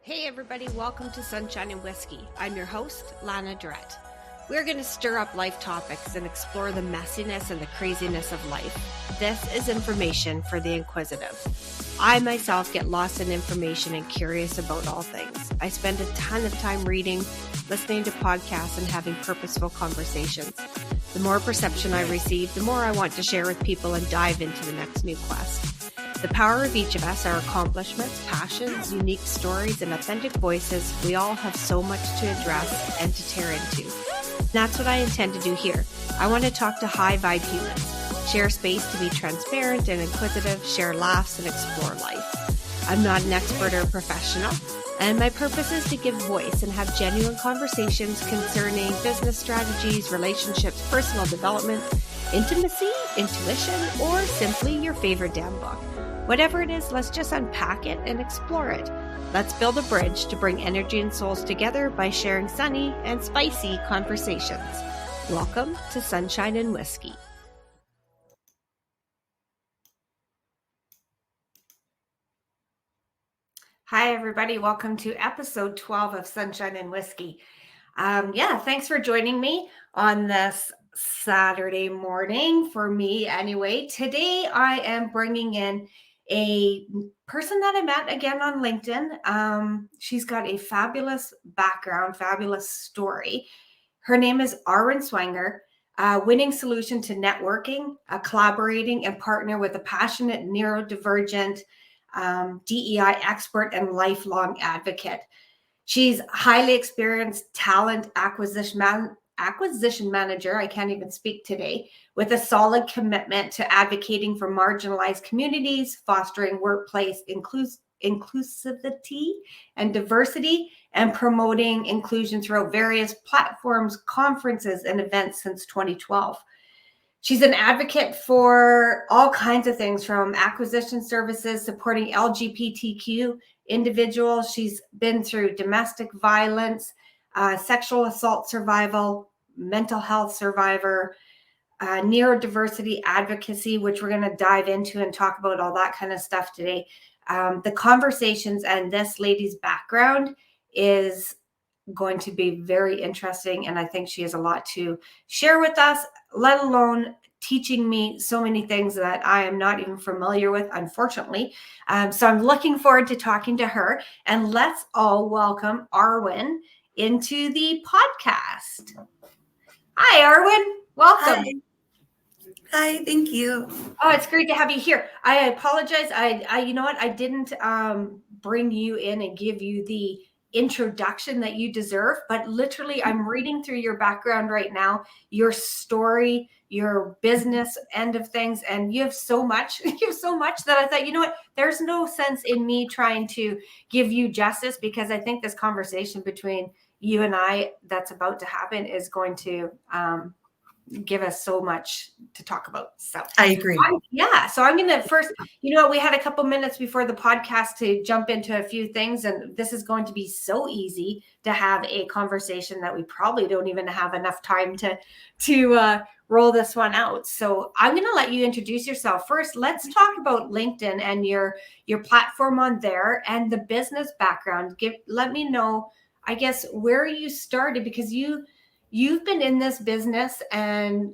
Hey everybody, welcome to Sunshine and Whiskey. I'm your host, Lana Durrett. We're going to stir up life topics and explore the messiness and the craziness of life. This is information for the inquisitive. I myself get lost in information and curious about all things. I spend a ton of time reading, listening to podcasts, and having purposeful conversations. The more perception I receive, the more I want to share with people and dive into the next new quest. The power of each of us, our accomplishments, passions, unique stories, and authentic voices, we all have so much to address and to tear into. That's what I intend to do here. I want to talk to high vibe humans, share space to be transparent and inquisitive, share laughs, and explore life. I'm not an expert or a professional, and my purpose is to give voice and have genuine conversations concerning business strategies, relationships, personal development, intimacy, intuition, or simply your favorite damn book. Whatever it is, let's just unpack it and explore it. Let's build a bridge to bring energy and souls together by sharing sunny and spicy conversations. Welcome to Sunshine and Whiskey. Hi, everybody. Welcome to episode 12 of Sunshine and Whiskey. Thanks for joining me on this Saturday morning for me anyway. Today, I am bringing in a person that I met again on LinkedIn. She's got a fabulous background, fabulous story. Her name is Arwyn Swanger, a winning solution to networking, collaborating and partner with a passionate neurodivergent DEI expert and lifelong advocate. She's highly experienced talent acquisition manager, I can't even speak today, with a solid commitment to advocating for marginalized communities, fostering workplace inclusivity and diversity, and promoting inclusion throughout various platforms, conferences, and events since 2012. She's an advocate for all kinds of things, from acquisition services, supporting LGBTQ individuals. She's been through domestic violence, sexual assault survival, mental health survivor, neurodiversity advocacy, which we're going to dive into and talk about all that kind of stuff today. The conversations and this lady's background is going to be very interesting, and I think she has a lot to share with us, let alone teaching me so many things that I am not even familiar with, unfortunately. So I'm looking forward to talking to her, and let's all welcome Arwyn into the podcast. Hi, Arwyn. Welcome. Hi, thank you. Oh, it's great to have you here. I apologize. I you know what? I didn't bring you in and give you the introduction that you deserve, but literally I'm reading through your background right now, your story, your business end of things, and you have so much that I thought, you know what, there's no sense in me trying to give you justice, because I think this conversation between you and I that's about to happen is going to give us so much to talk about. So I agree. So I'm going to first, we had a couple minutes before the podcast to jump into a few things, and this is going to be so easy to have a conversation that we probably don't even have enough time to roll this one out. So I'm going to let you introduce yourself first. Let's talk about LinkedIn and your platform on there and the business background. Let me know, I guess, where you started, because you've been in this business, and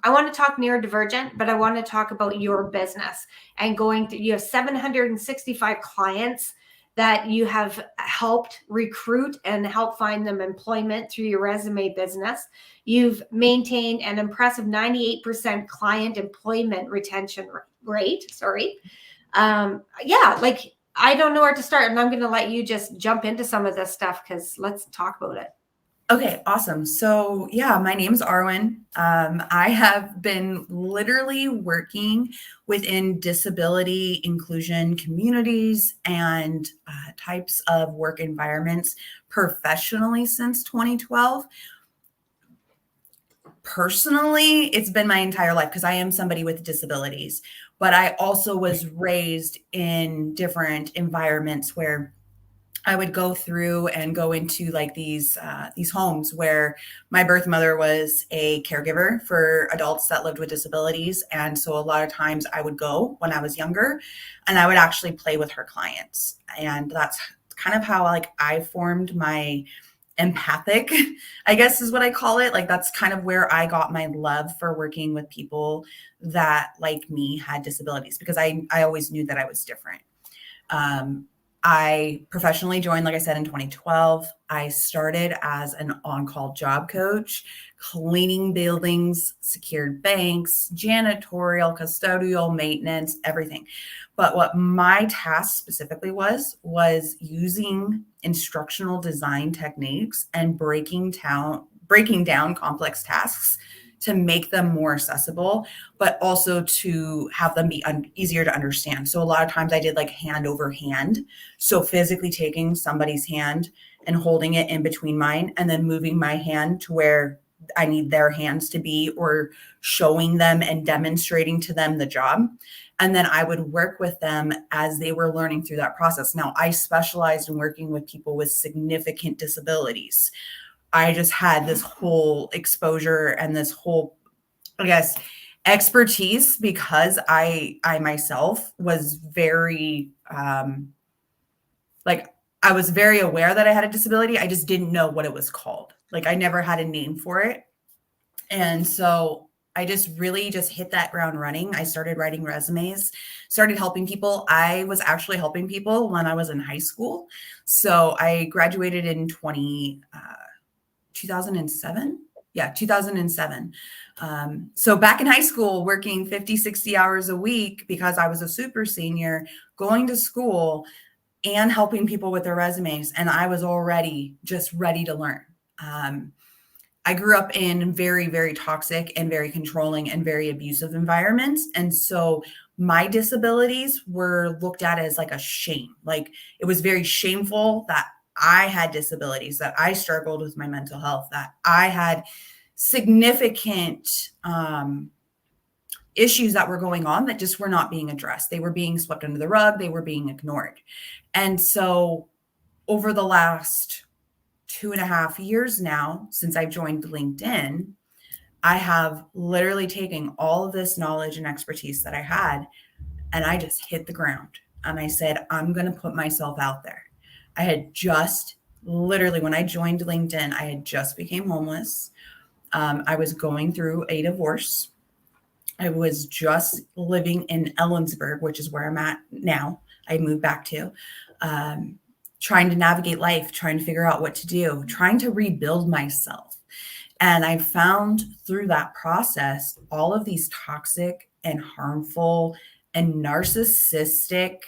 I want to talk neurodivergent, but I want to talk about your business and you have 765 clients that you have helped recruit and help find them employment through your resume business. You've maintained an impressive 98% client employment retention rate. I don't know where to start, and I'm going to let you just jump into some of this stuff, because let's talk about it. Okay, awesome. So my name is Arwyn. I have been literally working within disability inclusion communities and types of work environments professionally since 2012. Personally, it's been my entire life, because I am somebody with disabilities, but I also was raised in different environments where I would go through and go into like these homes where my birth mother was a caregiver for adults that lived with disabilities. And so a lot of times I would go when I was younger, and I would actually play with her clients. And that's kind of how like I formed my empathic, I guess is what I call it. Like that's kind of where I got my love for working with people that like me had disabilities, because I always knew that I was different. I professionally joined, like I said, in 2012. I started as an on-call job coach, cleaning buildings, secured banks, janitorial, custodial, maintenance, everything. But what my task specifically was using instructional design techniques and breaking down complex tasks to make them more accessible, but also to have them be easier to understand. So a lot of times I did like hand over hand. So physically taking somebody's hand and holding it in between mine and then moving my hand to where I need their hands to be, or showing them and demonstrating to them the job. And then I would work with them as they were learning through that process. Now, I specialized in working with people with significant disabilities. I just had this whole exposure and this whole, I guess, expertise, because I myself was very, like, I was very aware that I had a disability. I just didn't know what it was called. Like, I never had a name for it. And so I just really just hit that ground running. I started writing resumes, started helping people. I was actually helping people when I was in high school. So I graduated in 2007. Yeah, 2007. So back in high school, working 50, 60 hours a week because I was a super senior, going to school and helping people with their resumes. And I was already just ready to learn. I grew up in very, very toxic and very controlling and very abusive environments. And so my disabilities were looked at as like a shame. Like, it was very shameful that I had disabilities, that I struggled with my mental health, that I had significant issues that were going on that just were not being addressed. They were being swept under the rug. They were being ignored. And so over the last 2.5 years now, since I've joined LinkedIn, I have literally taken all of this knowledge and expertise that I had, and I just hit the ground. And I said, I'm going to put myself out there. I had just literally, when I joined LinkedIn, I had just became homeless. I was going through a divorce. I was just living in Ellensburg, which is where I'm at now. I moved back to, trying to navigate life, trying to figure out what to do, trying to rebuild myself. And I found through that process, all of these toxic and harmful and narcissistic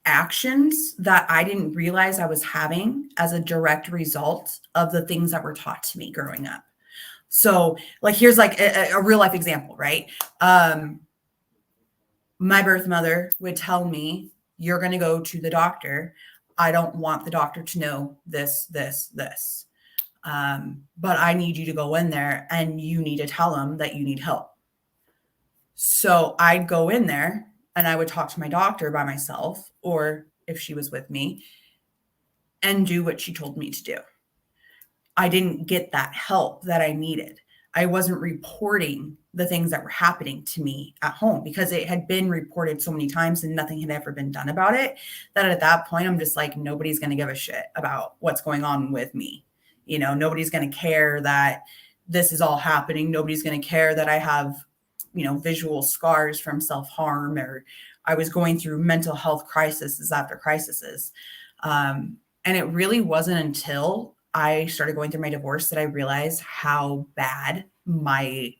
actions that I didn't realize I was having as a direct result of the things that were taught to me growing up. So like, here's like a real life example, right? My birth mother would tell me, you're going to go to the doctor. I don't want the doctor to know this. But I need you to go in there and you need to tell them that you need help. So I'd go in there and I would talk to my doctor by myself, or if she was with me, and do what she told me to do. I didn't get that help that I needed. I wasn't reporting the things that were happening to me at home because it had been reported so many times and nothing had ever been done about it, that at that point, I'm just like, nobody's going to give a shit about what's going on with me. You know, nobody's going to care that this is all happening. Nobody's going to care that I have, you know, visual scars from self-harm, or I was going through mental health crises after crises. And it really wasn't until I started going through my divorce that I realized how bad my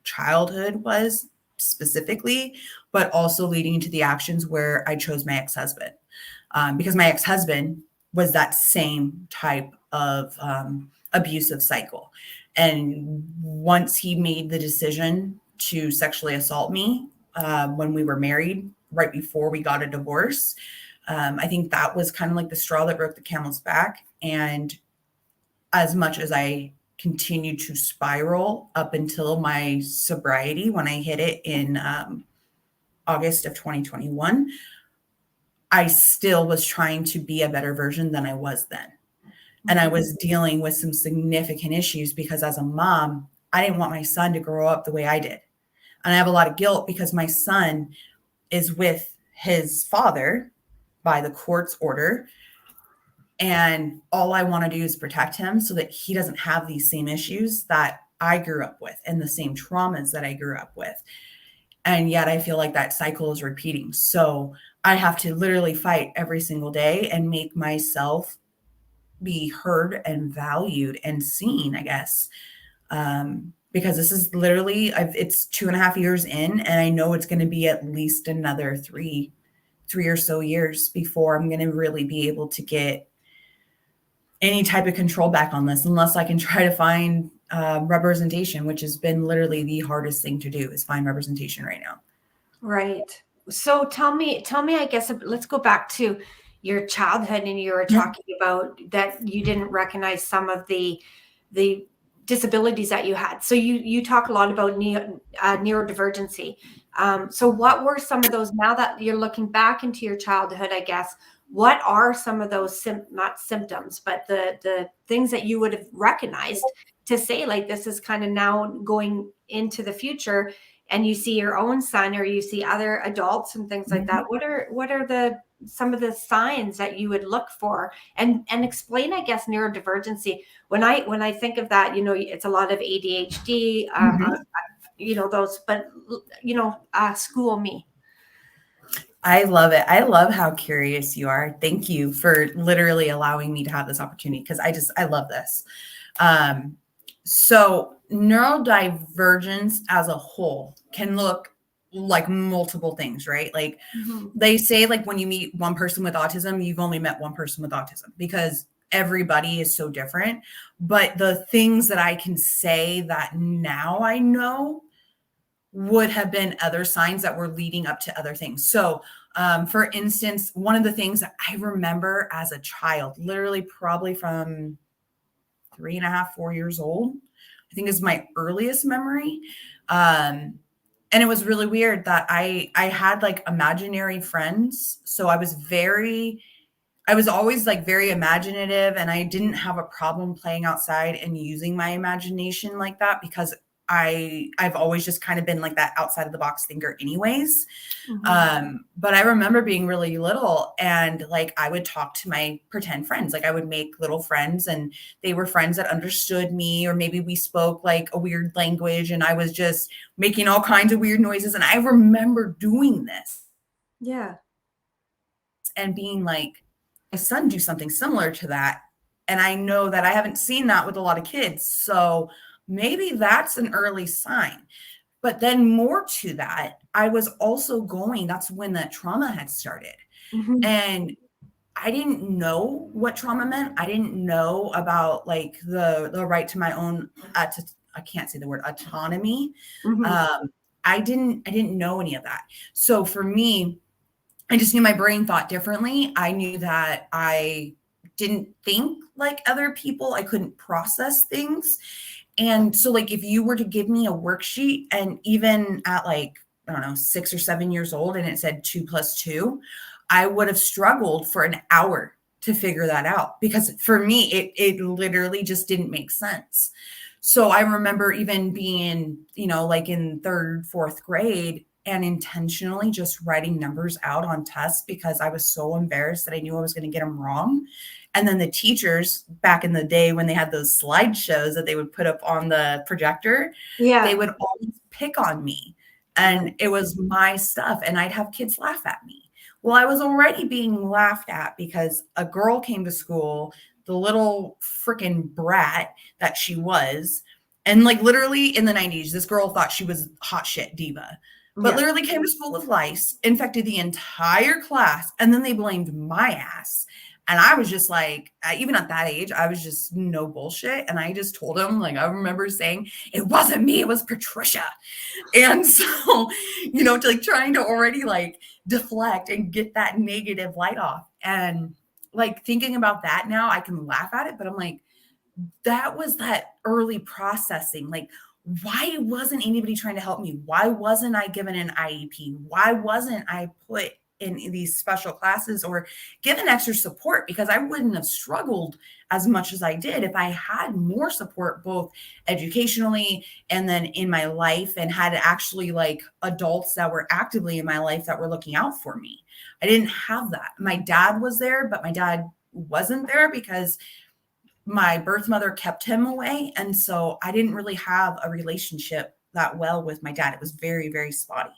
childhood was specifically, but also leading to the actions where I chose my ex-husband, because my ex-husband was that same type of abusive cycle. And once he made the decision to sexually assault me when we were married, right before we got a divorce, I think that was kind of like the straw that broke the camel's back. And as much as I continued to spiral up until my sobriety, when I hit it in August of 2021, I still was trying to be a better version than I was then. And I was dealing with some significant issues because as a mom, I didn't want my son to grow up the way I did. And I have a lot of guilt because my son is with his father by the court's order. And all I want to do is protect him so that he doesn't have these same issues that I grew up with and the same traumas that I grew up with. And yet I feel like that cycle is repeating. So I have to literally fight every single day and make myself be heard and valued and seen, I guess. Because this is literally, it's 2.5 years in, and I know it's going to be at least another three or so years before I'm going to really be able to get any type of control back on this, unless I can try to find representation, which has been literally the hardest thing to do, is find representation right now. Right. So tell me, I guess, let's go back to your childhood, and you were talking about that you didn't recognize some of the disabilities that you had. So you talk a lot about neurodivergency. So what were some of those, now that you're looking back into your childhood, I guess, what are some of those, not symptoms, but the things that you would have recognized to say, like, this is kind of now going into the future, and you see your own son or you see other adults and things like that? What are some of the signs that you would look for, and explain, I guess, neurodivergency? When I think of that, it's a lot of ADHD, those, but school me. I love it. I love how curious you are. Thank you for literally allowing me to have this opportunity, because I love this. So neurodivergence as a whole can look like multiple things, right? Like they say, like, when you meet one person with autism, you've only met one person with autism, because everybody is so different. But the things that I can say that now I know would have been other signs that were leading up to other things. So, for instance, one of the things that I remember as a child, literally probably from 3.5, 4 years old, I think is my earliest memory. And it was really weird that I had like imaginary friends. So I was always like very imaginative, and I didn't have a problem playing outside and using my imagination like that, because I've always just kind of been like that outside of the box thinker anyways. But I remember being really little, and like I would talk to my pretend friends. Like I would make little friends, and they were friends that understood me, or maybe we spoke like a weird language, and I was just making all kinds of weird noises. And I remember doing this. Yeah. And being like, my son do something similar to that. And I know that I haven't seen that with a lot of kids. So maybe that's an early sign. But then more to that, I was also that's when that trauma had started. And I didn't know what trauma meant. I didn't know about like the right to my own, I can't say the word autonomy. I didn't know any of that. So for me, I just knew my brain thought differently. I knew that I didn't think like other people. I couldn't process things. And so like if you were to give me a worksheet, and even at like, I don't know, 6 or 7 years old, and it said 2 + 2, I would have struggled for an hour to figure that out, because for me, it literally just didn't make sense. So I remember even being, like in 3rd, 4th grade, and intentionally just writing numbers out on tests, because I was so embarrassed that I knew I was going to get them wrong. And then the teachers back in the day, when they had those slideshows that they would put up on the projector, they would always pick on me, and it was my stuff, and I'd have kids laugh at me. Well, I was already being laughed at because a girl came to school, the little freaking brat that she was. And like literally in the 90s, this girl thought she was hot shit diva, but literally came to school with lice, infected the entire class, and then they blamed my ass. And I was just like, even at that age, I was just no bullshit. And I just told him, like, I remember saying, it wasn't me, it was Patricia. And so, to like trying to already like deflect and get that negative light off. And like thinking about that now, I can laugh at it, but I'm like, that was that early processing. Like, why wasn't anybody trying to help me? Why wasn't I given an IEP? Why wasn't I put in these special classes or given extra support, because I wouldn't have struggled as much as I did if I had more support, both educationally and then in my life, and had actually like adults that were actively in my life that were looking out for me. I didn't have that. My dad was there, but my dad wasn't there because my birth mother kept him away. And so I didn't really have a relationship that well with my dad. It was very, very spotty.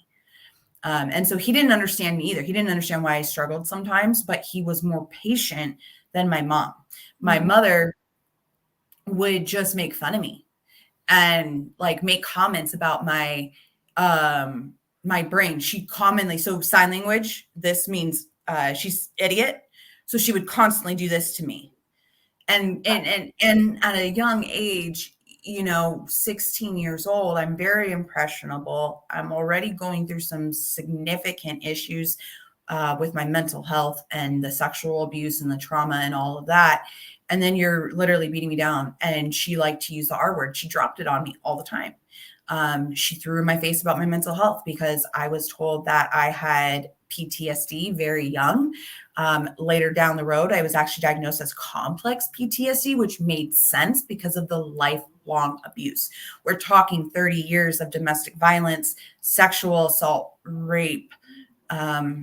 And so he didn't understand me either. He didn't understand why I struggled sometimes, but he was more patient than my mom. My mother would just make fun of me and like make comments about my brain. She commonly, so sign language, this means she's idiot. So she would constantly do this to me. And at a young age, 16 years old, I'm very impressionable. I'm already going through some significant issues with my mental health and the sexual abuse and the trauma and all of that. And then you're literally beating me down. And she liked to use the R word. She dropped it on me all the time. She threw in my face about my mental health because I was told that I had PTSD very young. Later down the road, I was actually diagnosed as complex PTSD, which made sense because of the lifelong abuse. We're talking 30 years of domestic violence, sexual assault, rape,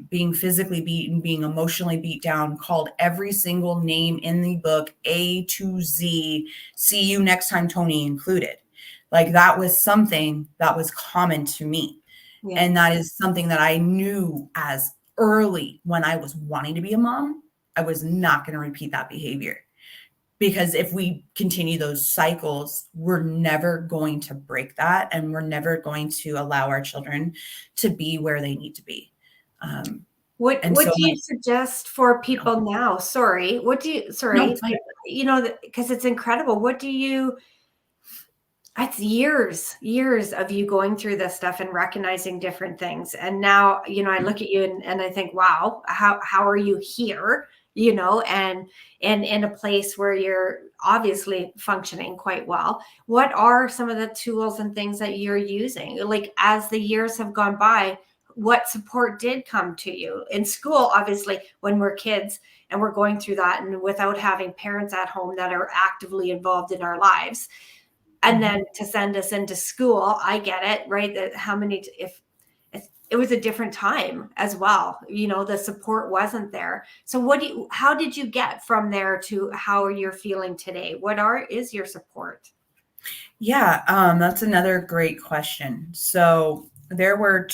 being physically beaten, being emotionally beat down, called every single name in the book, A to Z, see you next time, Tony included. Like that was something that was common to me. Yeah. And that is something that I knew as early when I was wanting to be a mom. I was not going to repeat that behavior, because if we continue those cycles, we're never going to break that. And we're never going to allow our children to be where they need to be. What do you suggest for people now? Sorry, because it's incredible. It's years of you going through this stuff and recognizing different things. And now, I look at you and I think, wow, how are you here? And in a place where you're obviously functioning quite well. What are some of the tools and things that you're using? Like, as the years have gone by, what support did come to you in school? Obviously, when we're kids and we're going through that, and without having parents at home that are actively involved in our lives, and then to send us into school, I get it, right? That if it was a different time as well, the support wasn't there. So how did you get from there to how you're feeling today? Is your support? Yeah, that's another great question. So there were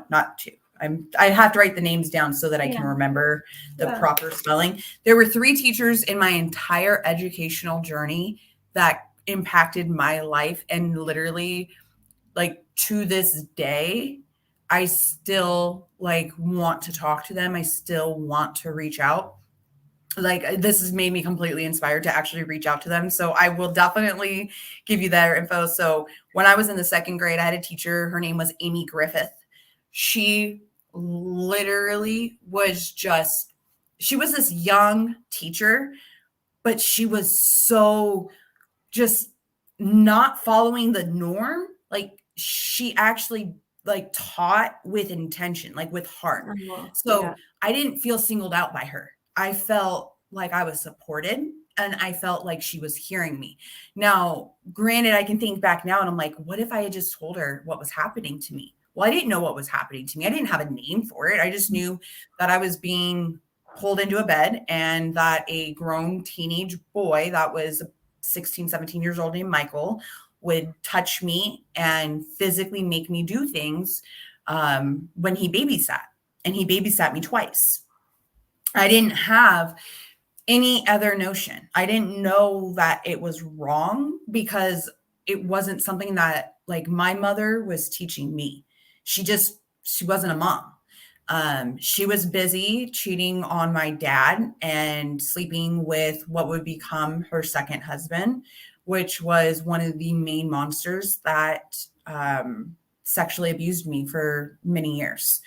not two. I have to write the names down so that I can remember the proper spelling. There were 3 teachers in my entire educational journey that impacted my life, and literally, like, to this day, I still want to talk to them. I still want to reach out. Like, this has made me completely inspired to actually reach out to them. So I will definitely give you their info. So when I was in the 2nd grade, I had a teacher. Her name was Amy Griffith. She literally she was this young teacher, but she was so just not following the norm. Like, she actually taught with intention, with heart. So I didn't feel singled out by her. I felt like I was supported, and I felt like she was hearing me. Now, granted, I can think back now and I'm like, what if I had just told her what was happening to me? Well, I didn't know what was happening to me. I didn't have a name for it. I just knew that I was being pulled into a bed, and that a grown teenage boy that was 16, 17 years old named Michael would touch me and physically make me do things when he babysat. And he babysat me twice. I didn't have any other notion. I didn't know that it was wrong, because it wasn't something that my mother was teaching me. She wasn't a mom. She was busy cheating on my dad and sleeping with what would become her 2nd husband, which was one of the main monsters that sexually abused me for many years.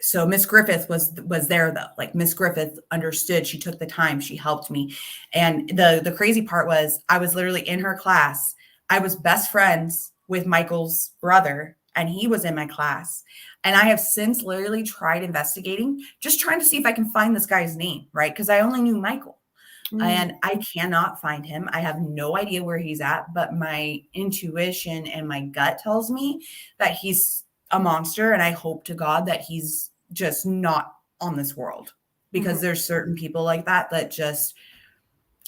So Miss Griffith was there, though. Miss Griffith understood. She took the time. She helped me. And the crazy part was, I was literally in her class. I was best friends with Michael's brother, and he was in my class. And I have since literally tried investigating, just trying to see if I can find this guy's name, right? Because I only knew Michael. And I cannot find him. I have no idea where he's at, but my intuition and my gut tells me that he's a monster. And I hope to God that he's just not on this world, because there's certain people like that just,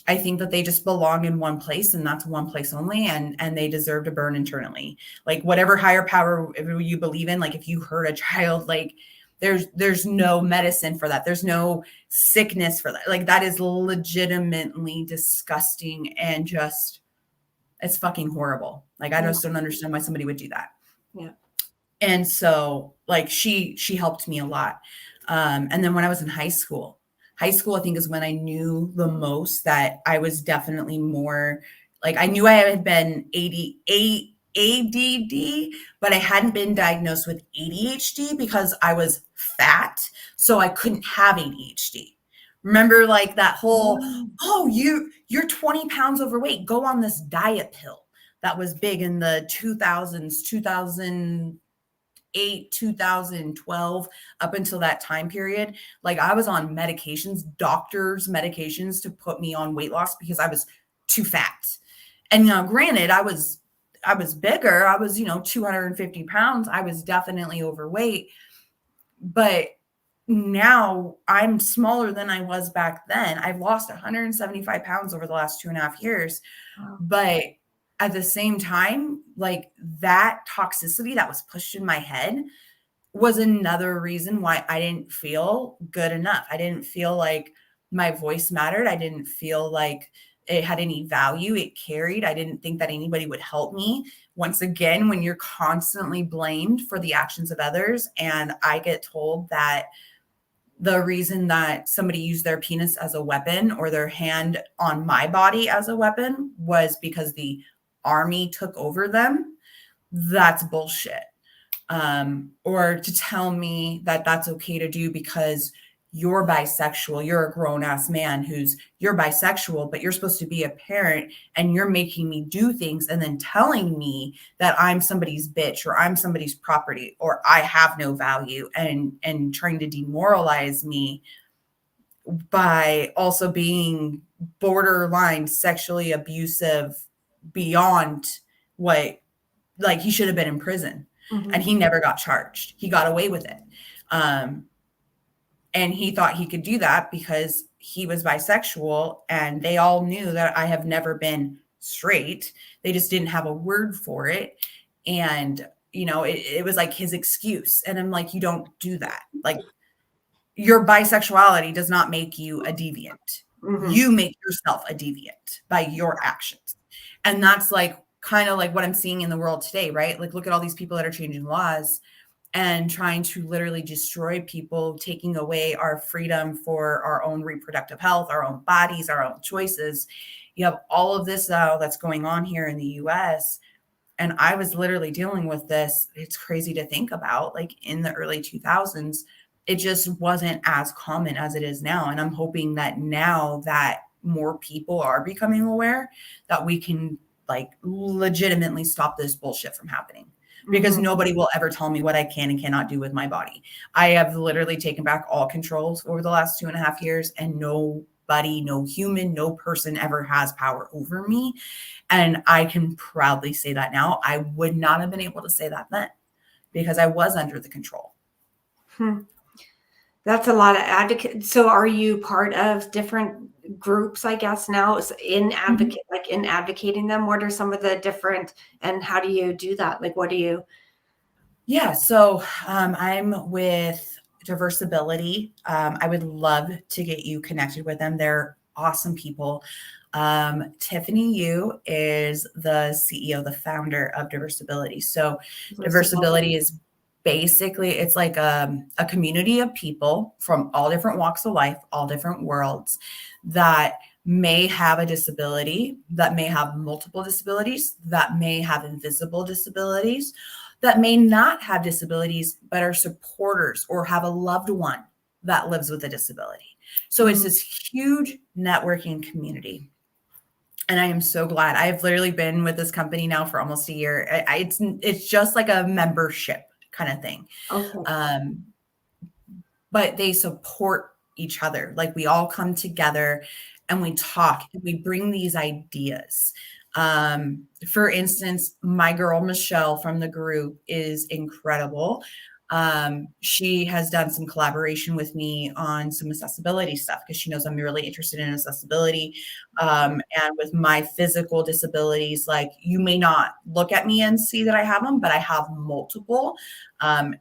I think that they just belong in one place, and that's one place only. And they deserve to burn internally. Like whatever higher power you believe in, like if you hurt a child, like there's no medicine for that. There's no sickness for that. Like that is legitimately disgusting and just, it's fucking horrible. Like I just don't understand why somebody would do that. Yeah. And so like she helped me a lot. And then when I was in high school, I think is when I knew the most that I was definitely more like, I knew I had been ADD, but I hadn't been diagnosed with ADHD because I was fat. So I couldn't have ADHD. Remember like that whole, you're 20 pounds overweight, go on this diet pill. That was big in the 2000s, 2008, 2012, up until that time period. Like I was on medications, doctors' medications to put me on weight loss because I was too fat. And granted, I was bigger. I was, 250 pounds. I was definitely overweight. But now I'm smaller than I was back then. I've lost 175 pounds over the last 2.5 years. Wow. But at the same time, like that toxicity that was pushed in my head was another reason why I didn't feel good enough. I didn't feel like my voice mattered. I didn't feel like it had any value. It carried. I didn't think that anybody would help me. Once again, when you're constantly blamed for the actions of others, and I get told that the reason that somebody used their penis as a weapon or their hand on my body as a weapon was because the army took over them, that's bullshit. Or to tell me that that's okay to do because you're bisexual, you're a grown-ass man you're bisexual, but you're supposed to be a parent and you're making me do things and then telling me that I'm somebody's bitch or I'm somebody's property or I have no value and trying to demoralize me by also being borderline sexually abusive beyond what, like he should have been in prison. And he never got charged. He got away with it. And he thought he could do that because he was bisexual, and they all knew that I have never been straight. They just didn't have a word for it. And, it was like his excuse. And I'm like, you don't do that. Like your bisexuality does not make you a deviant. You make yourself a deviant by your actions. And that's like kind of like what I'm seeing in the world today, right? Like look at all these people that are changing laws and trying to literally destroy people, taking away our freedom for our own reproductive health, our own bodies, our own choices. You have all of this that's going on here in the US. And I was literally dealing with this. It's crazy to think about, like in the early 2000s, it just wasn't as common as it is now. And I'm hoping that now that more people are becoming aware, that we can like legitimately stop this bullshit from happening. Because nobody will ever tell me what I can and cannot do with my body. I have literally taken back all controls over the last 2.5 years, and nobody, no human, no person ever has power over me. And I can proudly say that now. I would not have been able to say that then because I was under the control. That's a lot of advocate. So are you part of different groups, I guess, now in advocating them? What are some of the different, and how do you do that? Like, what do you? Yeah. So I'm with Diversibility. I would love to get you connected with them. They're awesome people. Tiffany Yu is the CEO, the founder of Diversibility. So Diversibility is basically, it's like a community of people from all different walks of life, all different worlds that may have a disability, that may have multiple disabilities, that may have invisible disabilities, that may not have disabilities, but are supporters or have a loved one that lives with a disability. So it's this huge networking community. And I am so glad. I've literally been with this company now for almost a year. It's just like a membership kind of thing. Okay. But they support each other. Like we all come together and we talk and we bring these ideas. For instance, my girl Michelle from the group is incredible. She has done some collaboration with me on some accessibility stuff because she knows I'm really interested in accessibility. And with my physical disabilities, like you may not look at me and see that I have them, but I have multiple,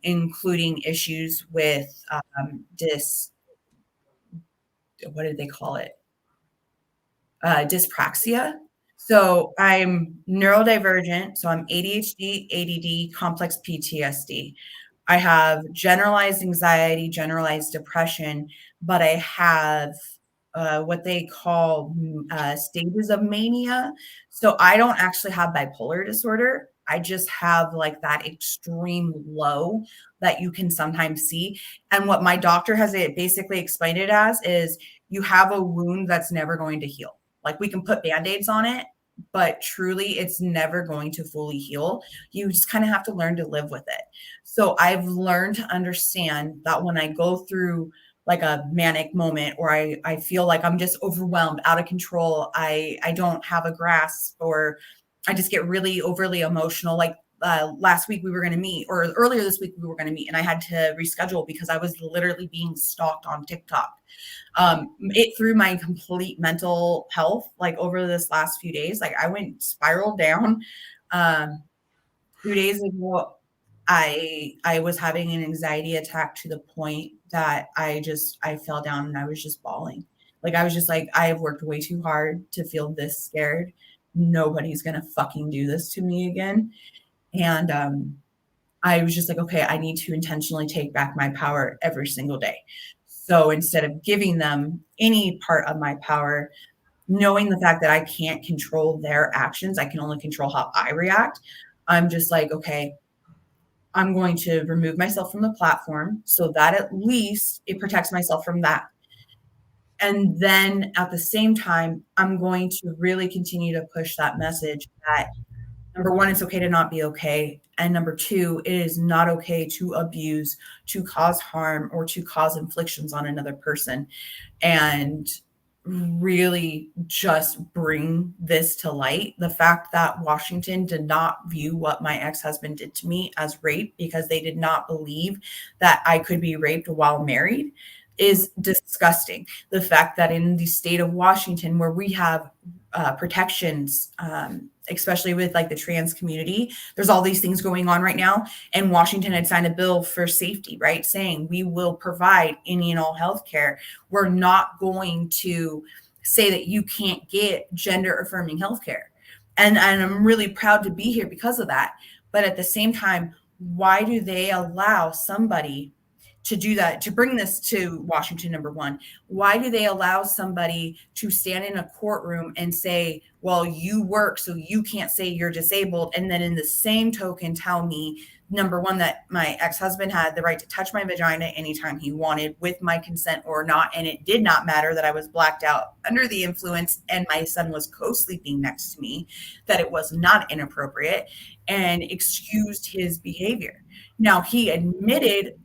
including issues with what did they call it? Dyspraxia. So I'm neurodivergent. So I'm ADHD, ADD, complex PTSD. I have generalized anxiety, generalized depression, but I have what they call stages of mania. So I don't actually have bipolar disorder. I just have like that extreme low that you can sometimes see. And what my doctor has basically explained it as is you have a wound that's never going to heal. Like we can put band-aids on it, but truly it's never going to fully heal. You just kind of have to learn to live with it. So I've learned to understand that when I go through like a manic moment or I feel like I'm just overwhelmed, out of control, I don't have a grasp, or I just get really overly emotional. Like last week we were going to meet, or earlier this week we were going to meet, and I had to reschedule because I was literally being stalked on TikTok. It threw my complete mental health, like over this last few days. Like I went spiraled down. 2 days ago, I was having an anxiety attack to the point that I fell down and I was just bawling. Like I was just like, I have worked way too hard to feel this scared. Nobody's gonna fucking do this to me again. And I was just like, okay, I need to intentionally take back my power every single day. So instead of giving them any part of my power, knowing the fact that I can't control their actions, I can only control how I react. I'm just like, okay, I'm going to remove myself from the platform so that at least it protects myself from that. And then at the same time, I'm going to really continue to push that message that number one, it's okay to not be okay. And number two, it is not okay to abuse, to cause harm, or to cause inflictions on another person. And really just bring this to light. The fact that Washington did not view what my ex-husband did to me as rape because they did not believe that I could be raped while married is disgusting. The fact that in the state of Washington, where we have protections, especially with like the trans community, there's all these things going on right now. And Washington had signed a bill for safety, right? Saying we will provide any and all health care. We're not going to say that you can't get gender affirming health care. And I'm really proud to be here because of that. But at the same time, why do they allow somebody to do that, to bring this to Washington? Number one, why do they allow somebody to stand in a courtroom and say, well, you work, so you can't say you're disabled, and then in the same token tell me, number one, that my ex-husband had the right to touch my vagina anytime he wanted with my consent or not, and it did not matter that I was blacked out under the influence and my son was co-sleeping next to me, that it was not inappropriate, and excused his behavior. Now, he admitted,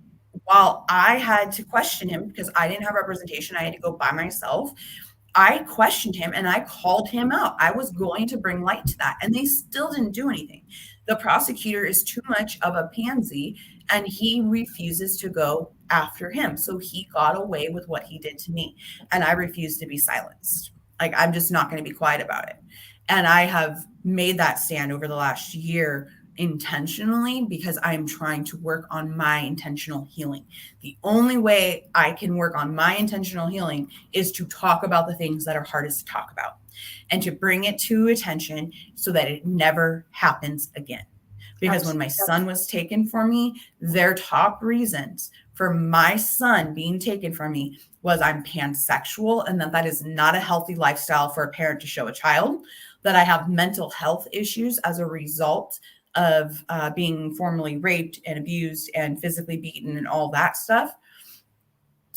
while I had to question him because I didn't have representation, I had to go by myself. I questioned him and I called him out. I was going to bring light to that, and they still didn't do anything. The prosecutor is too much of a pansy and he refuses to go after him. So he got away with what he did to me, and I refuse to be silenced. Like, I'm just not going to be quiet about it. And I have made that stand over the last year intentionally because I'm trying to work on my intentional healing. The only way I can work on my intentional healing is to talk about the things that are hardest to talk about and to bring it to attention so that it never happens again. Because when my son was taken from me, their top reasons for my son being taken from me was I'm pansexual and that is not a healthy lifestyle for a parent to show a child, that I have mental health issues as a result of being formerly raped and abused and physically beaten and all that stuff.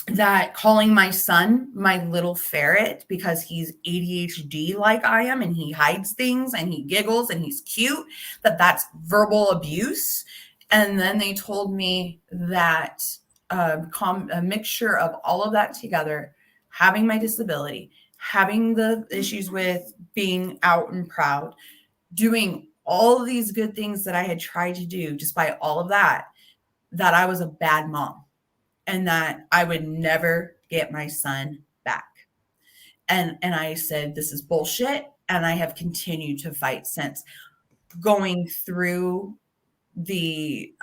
that calling my son my little ferret because he's ADHD like I am and he hides things and he giggles and he's cute, that's verbal abuse. And then they told me that a mixture of all of that together, having my disability, having the issues with being out and proud, doing all of these good things that I had tried to do, despite all of that, that I was a bad mom and that I would never get my son back. And I said, this is bullshit. And I have continued to fight since. Going through the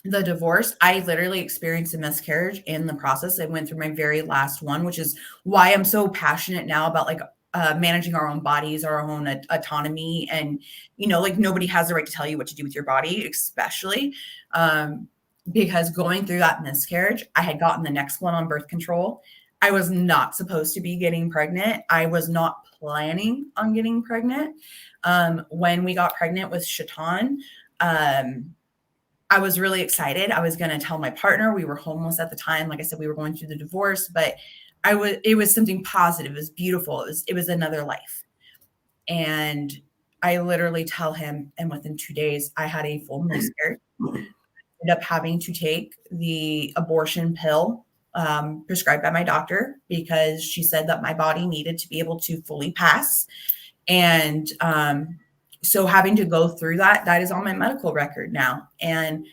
divorce, I literally experienced a miscarriage in the process. I went through my very last one, which is why I'm so passionate now about like managing our own bodies, our own autonomy. And, you know, like nobody has the right to tell you what to do with your body, especially because going through that miscarriage, I had gotten the next one on birth control. I was not supposed to be getting pregnant. I was not planning on getting pregnant. When we got pregnant with Childern, I was really excited. I was going to tell my partner. We were homeless at the time. Like I said, we were going through the divorce, but it was something positive. It was beautiful. It was another life. And I literally tell him, and within 2 days, I had a full miscarriage. Ended up having to take the abortion pill prescribed by my doctor because she said that my body needed to be able to fully pass. And so having to go through that is on my medical record now. And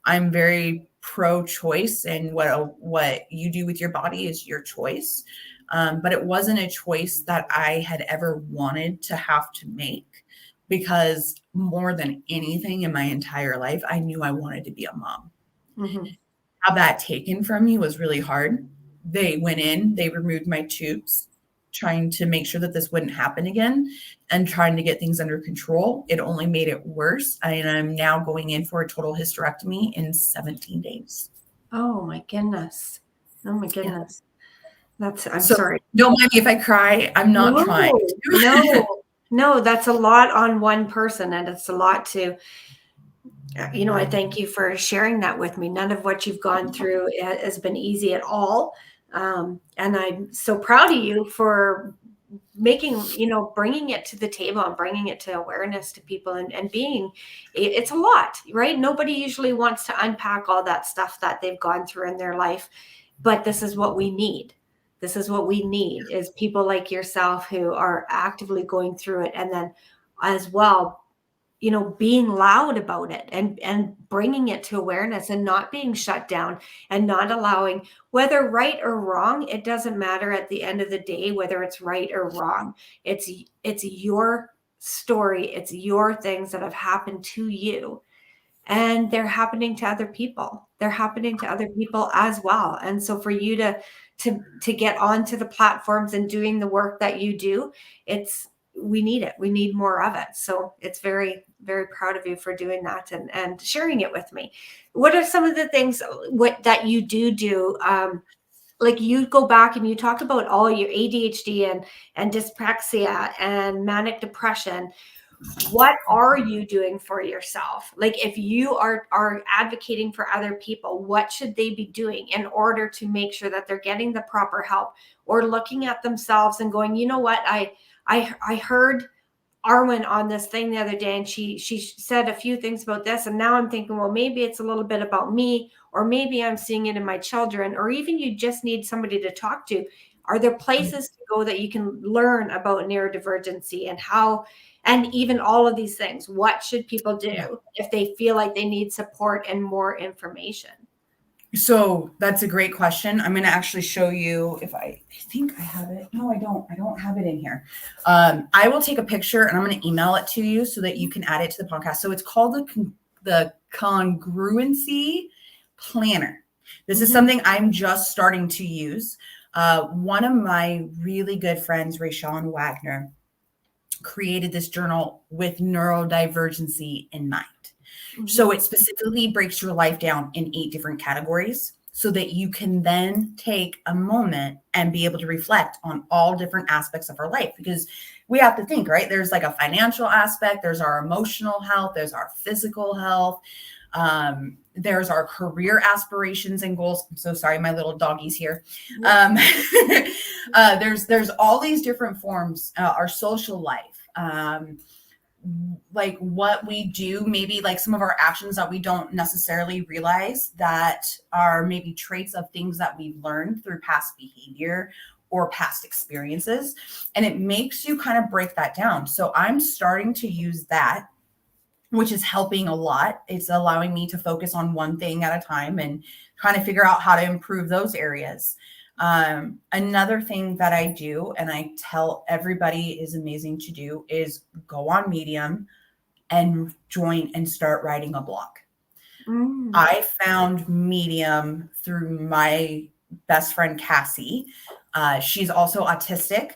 I'm very pro-choice, and what you do with your body is your choice. But it wasn't a choice that I had ever wanted to have to make, because more than anything in my entire life, I knew I wanted to be a mom. Mm-hmm. Have that taken from me was really hard. They went in, they removed my tubes, trying to make sure that this wouldn't happen again and trying to get things under control. It only made it worse. And I'm now going in for a total hysterectomy in 17 days. Oh my goodness. Oh my goodness. Yeah. I'm so, sorry. Don't mind me if I cry. I'm not trying to. No, that's a lot on one person, and it's a lot to, you know, I thank you for sharing that with me. None of what you've gone through has been easy at all. And I'm so proud of you for making, you know, bringing it to the table and bringing it to awareness to people and being, it's a lot, right? Nobody usually wants to unpack all that stuff that they've gone through in their life, but this is what we need. This is what we need, is people like yourself who are actively going through it. And then as well, you know, being loud about it and bringing it to awareness and not being shut down and not allowing, whether right or wrong, it doesn't matter at the end of the day, whether it's right or wrong. It's your story. It's your things that have happened to you, and they're happening to other people. They're happening to other people as well. And so for you to get onto the platforms and doing the work that you do, we need it. We need more of it. So it's very, very proud of you for doing that and sharing it with me. What are some of the things that you do? Like you go back and you talk about all your ADHD and dyspraxia and manic depression. What are you doing for yourself? Like if you are advocating for other people, what should they be doing in order to make sure that they're getting the proper help, or looking at themselves and going, you know what, I heard Arwyn on this thing the other day, and she said a few things about this, and now I'm thinking, well, maybe it's a little bit about me, or maybe I'm seeing it in my children, or even you just need somebody to talk to. Are there places to go that you can learn about neurodivergency and how, and even all of these things? What should people do if they feel like they need support and more information? So that's a great question. I'm going to actually show you if I think I have it. No, I don't. I don't have it in here. I will take a picture and I'm going to email it to you so that you can add it to the podcast. So it's called the Congruency Planner. This is something I'm just starting to use. One of my really good friends, Rayshon Wagner, created this journal with neurodivergency in mind. So it specifically breaks your life down in 8 different categories so that you can then take a moment and be able to reflect on all different aspects of our life, because we have to think, right? There's like a financial aspect, there's our emotional health, there's our physical health. There's our career aspirations and goals. I'm so sorry, my little doggy's here. Um, there's all these different forms, our social life, like what we do, maybe like some of our actions that we don't necessarily realize that are maybe traits of things that we've learned through past behavior or past experiences. And it makes you kind of break that down. So I'm starting to use that, which is helping a lot. It's allowing me to focus on one thing at a time and trying to figure out how to improve those areas. Another thing that I do, and I tell everybody is amazing to do, is go on Medium and join and start writing a blog. I found Medium through my best friend, Cassie. She's also autistic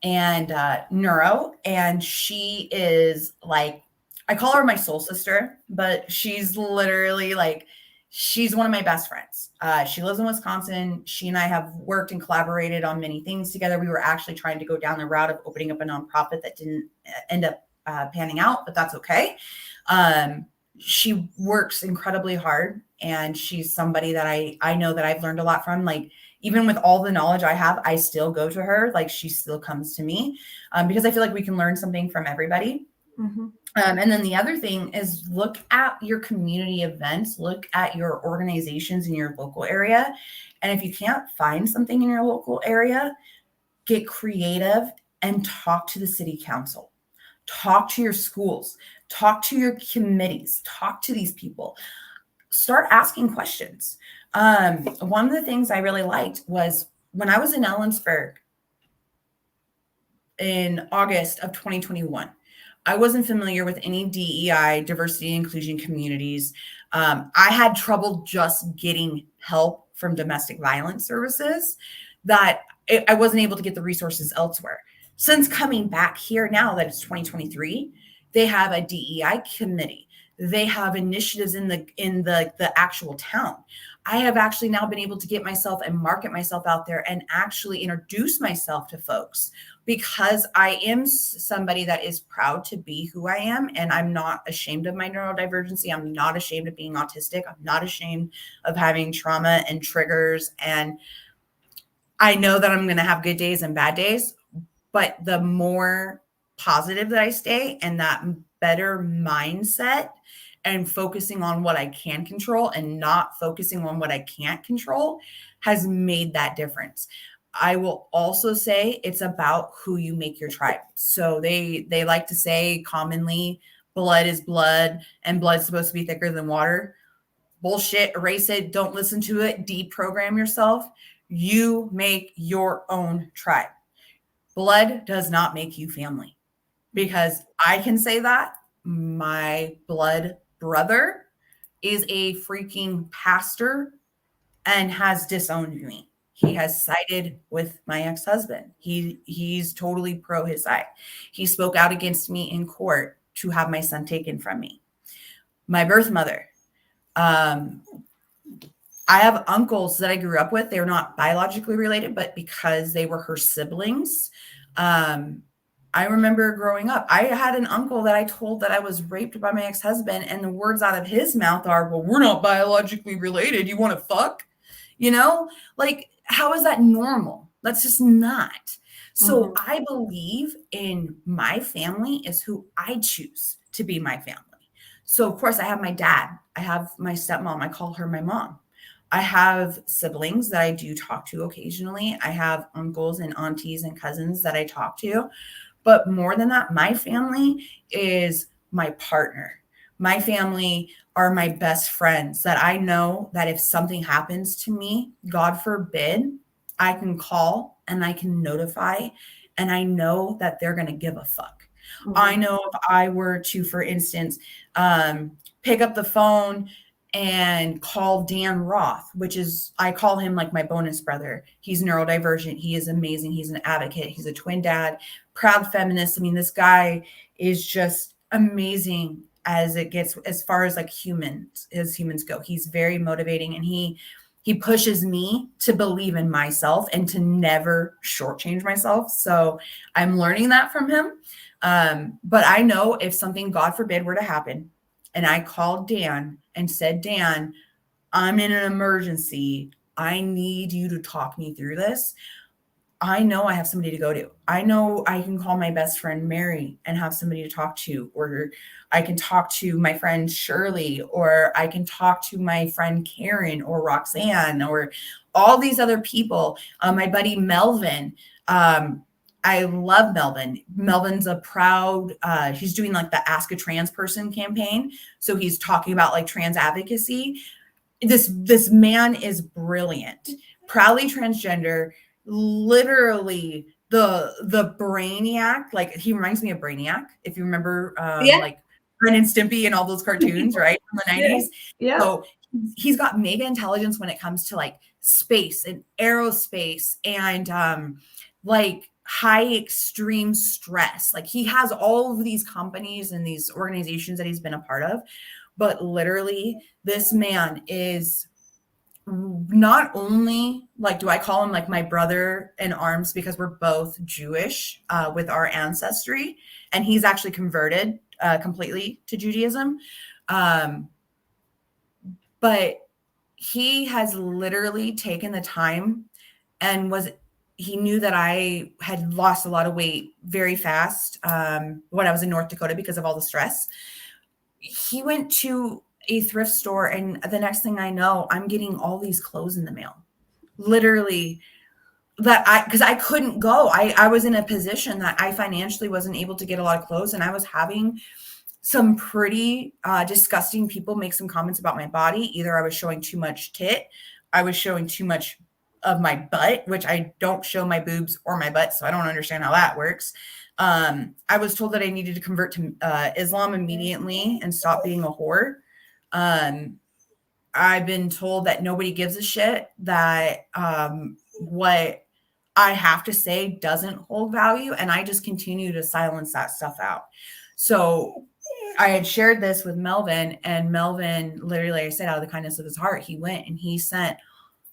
and neuro, and she is like, I call her my soul sister, but she's literally like, she's one of my best friends. She lives in Wisconsin. She and I have worked and collaborated on many things together. We were actually trying to go down the route of opening up a nonprofit that didn't end up panning out, but that's okay. She works incredibly hard, and she's somebody that I know that I've learned a lot from. Like, even with all the knowledge I have, I still go to her. Like, she still comes to me because I feel like we can learn something from everybody. And then the other thing is, look at your community events, look at your organizations in your local area. And if you can't find something in your local area, get creative and talk to the city council, talk to your schools, talk to your committees, talk to these people, start asking questions. One of the things I really liked was when I was in Ellensburg in August of 2021, I wasn't familiar with any DEI, diversity and inclusion communities. I had trouble just getting help from domestic violence services, that I wasn't able to get the resources elsewhere. Since coming back here now that it's 2023, they have a DEI committee. They have initiatives in the actual town. I have actually now been able to get myself and market myself out there and actually introduce myself to folks, because I am somebody that is proud to be who I am. And I'm not ashamed of my neurodivergency. I'm not ashamed of being autistic. I'm not ashamed of having trauma and triggers. And I know that I'm going to have good days and bad days, but the more positive that I stay and that better mindset and focusing on what I can control and not focusing on what I can't control has made that difference. I will also say it's about who you make your tribe. So they like to say commonly, blood is blood and blood's supposed to be thicker than water. Bullshit, erase it, don't listen to it, deprogram yourself. You make your own tribe. Blood does not make you family, because I can say that my blood brother is a freaking pastor and has disowned me. He has sided with my ex-husband. He's totally pro his side. He spoke out against me in court to have my son taken from me. My birth mother. I have uncles that I grew up with. They're not biologically related, but because they were her siblings. I remember growing up, I had an uncle that I told that I was raped by my ex-husband, and the words out of his mouth are, well, we're not biologically related. You want to fuck? You know, like, how is that normal? That's just not. So I believe in my family is who I choose to be my family. So of course I have my dad. I have my stepmom. I call her my mom. I have siblings that I do talk to occasionally. I have uncles and aunties and cousins that I talk to. But more than that, my family is my partner. My family are my best friends that I know that if something happens to me, God forbid, I can call and I can notify, and I know that they're going to give a fuck. I know if I were to, for instance, pick up the phone and call Dan Roth, which is, I call him like my bonus brother. He's neurodivergent. He is amazing. He's an advocate. He's a twin dad, proud feminist. I mean, this guy is just amazing as it gets, as far as like humans go. He's very motivating, and he pushes me to believe in myself and to never shortchange myself. So I'm learning that from him. But I know if something, God forbid, were to happen, and I called Dan and said, Dan, I'm in an emergency. I need you to talk me through this. I know I have somebody to go to. I know I can call my best friend Mary and have somebody to talk to, or I can talk to my friend Shirley, or I can talk to my friend Karen or Roxanne, or all these other people. My buddy Melvin. I love Melvin. Melvin's a proud, he's doing like the Ask a Trans Person campaign. So he's talking about like trans advocacy. This man is brilliant, proudly transgender, literally the brainiac. Like, he reminds me of Brainiac, if you remember, like Ren and Stimpy and all those cartoons, right, from the 90s. Yeah. So he's got mega intelligence when it comes to like space and aerospace and like high extreme stress. Like, he has all of these companies and these organizations that he's been a part of, but literally this man is not only like, do I call him like my brother in arms because we're both Jewish with our ancestry, and he's actually converted completely to Judaism. But he has literally taken the time and he knew that I had lost a lot of weight very fast when I was in North Dakota because of all the stress. He went to a thrift store, and the next thing I know, I'm getting all these clothes in the mail. Literally, because I couldn't go. I was in a position that I financially wasn't able to get a lot of clothes, and I was having some pretty disgusting people make some comments about my body. Either I was showing too much tit, I was showing too much of my butt, which I don't show my boobs or my butt, so I don't understand how that works. I was told that I needed to convert to Islam immediately and stop being a whore. I've been told that nobody gives a shit, that what I have to say doesn't hold value, and I just continue to silence that stuff out. So I had shared this with Melvin, and Melvin, literally, like I said, out of the kindness of his heart, he went and he sent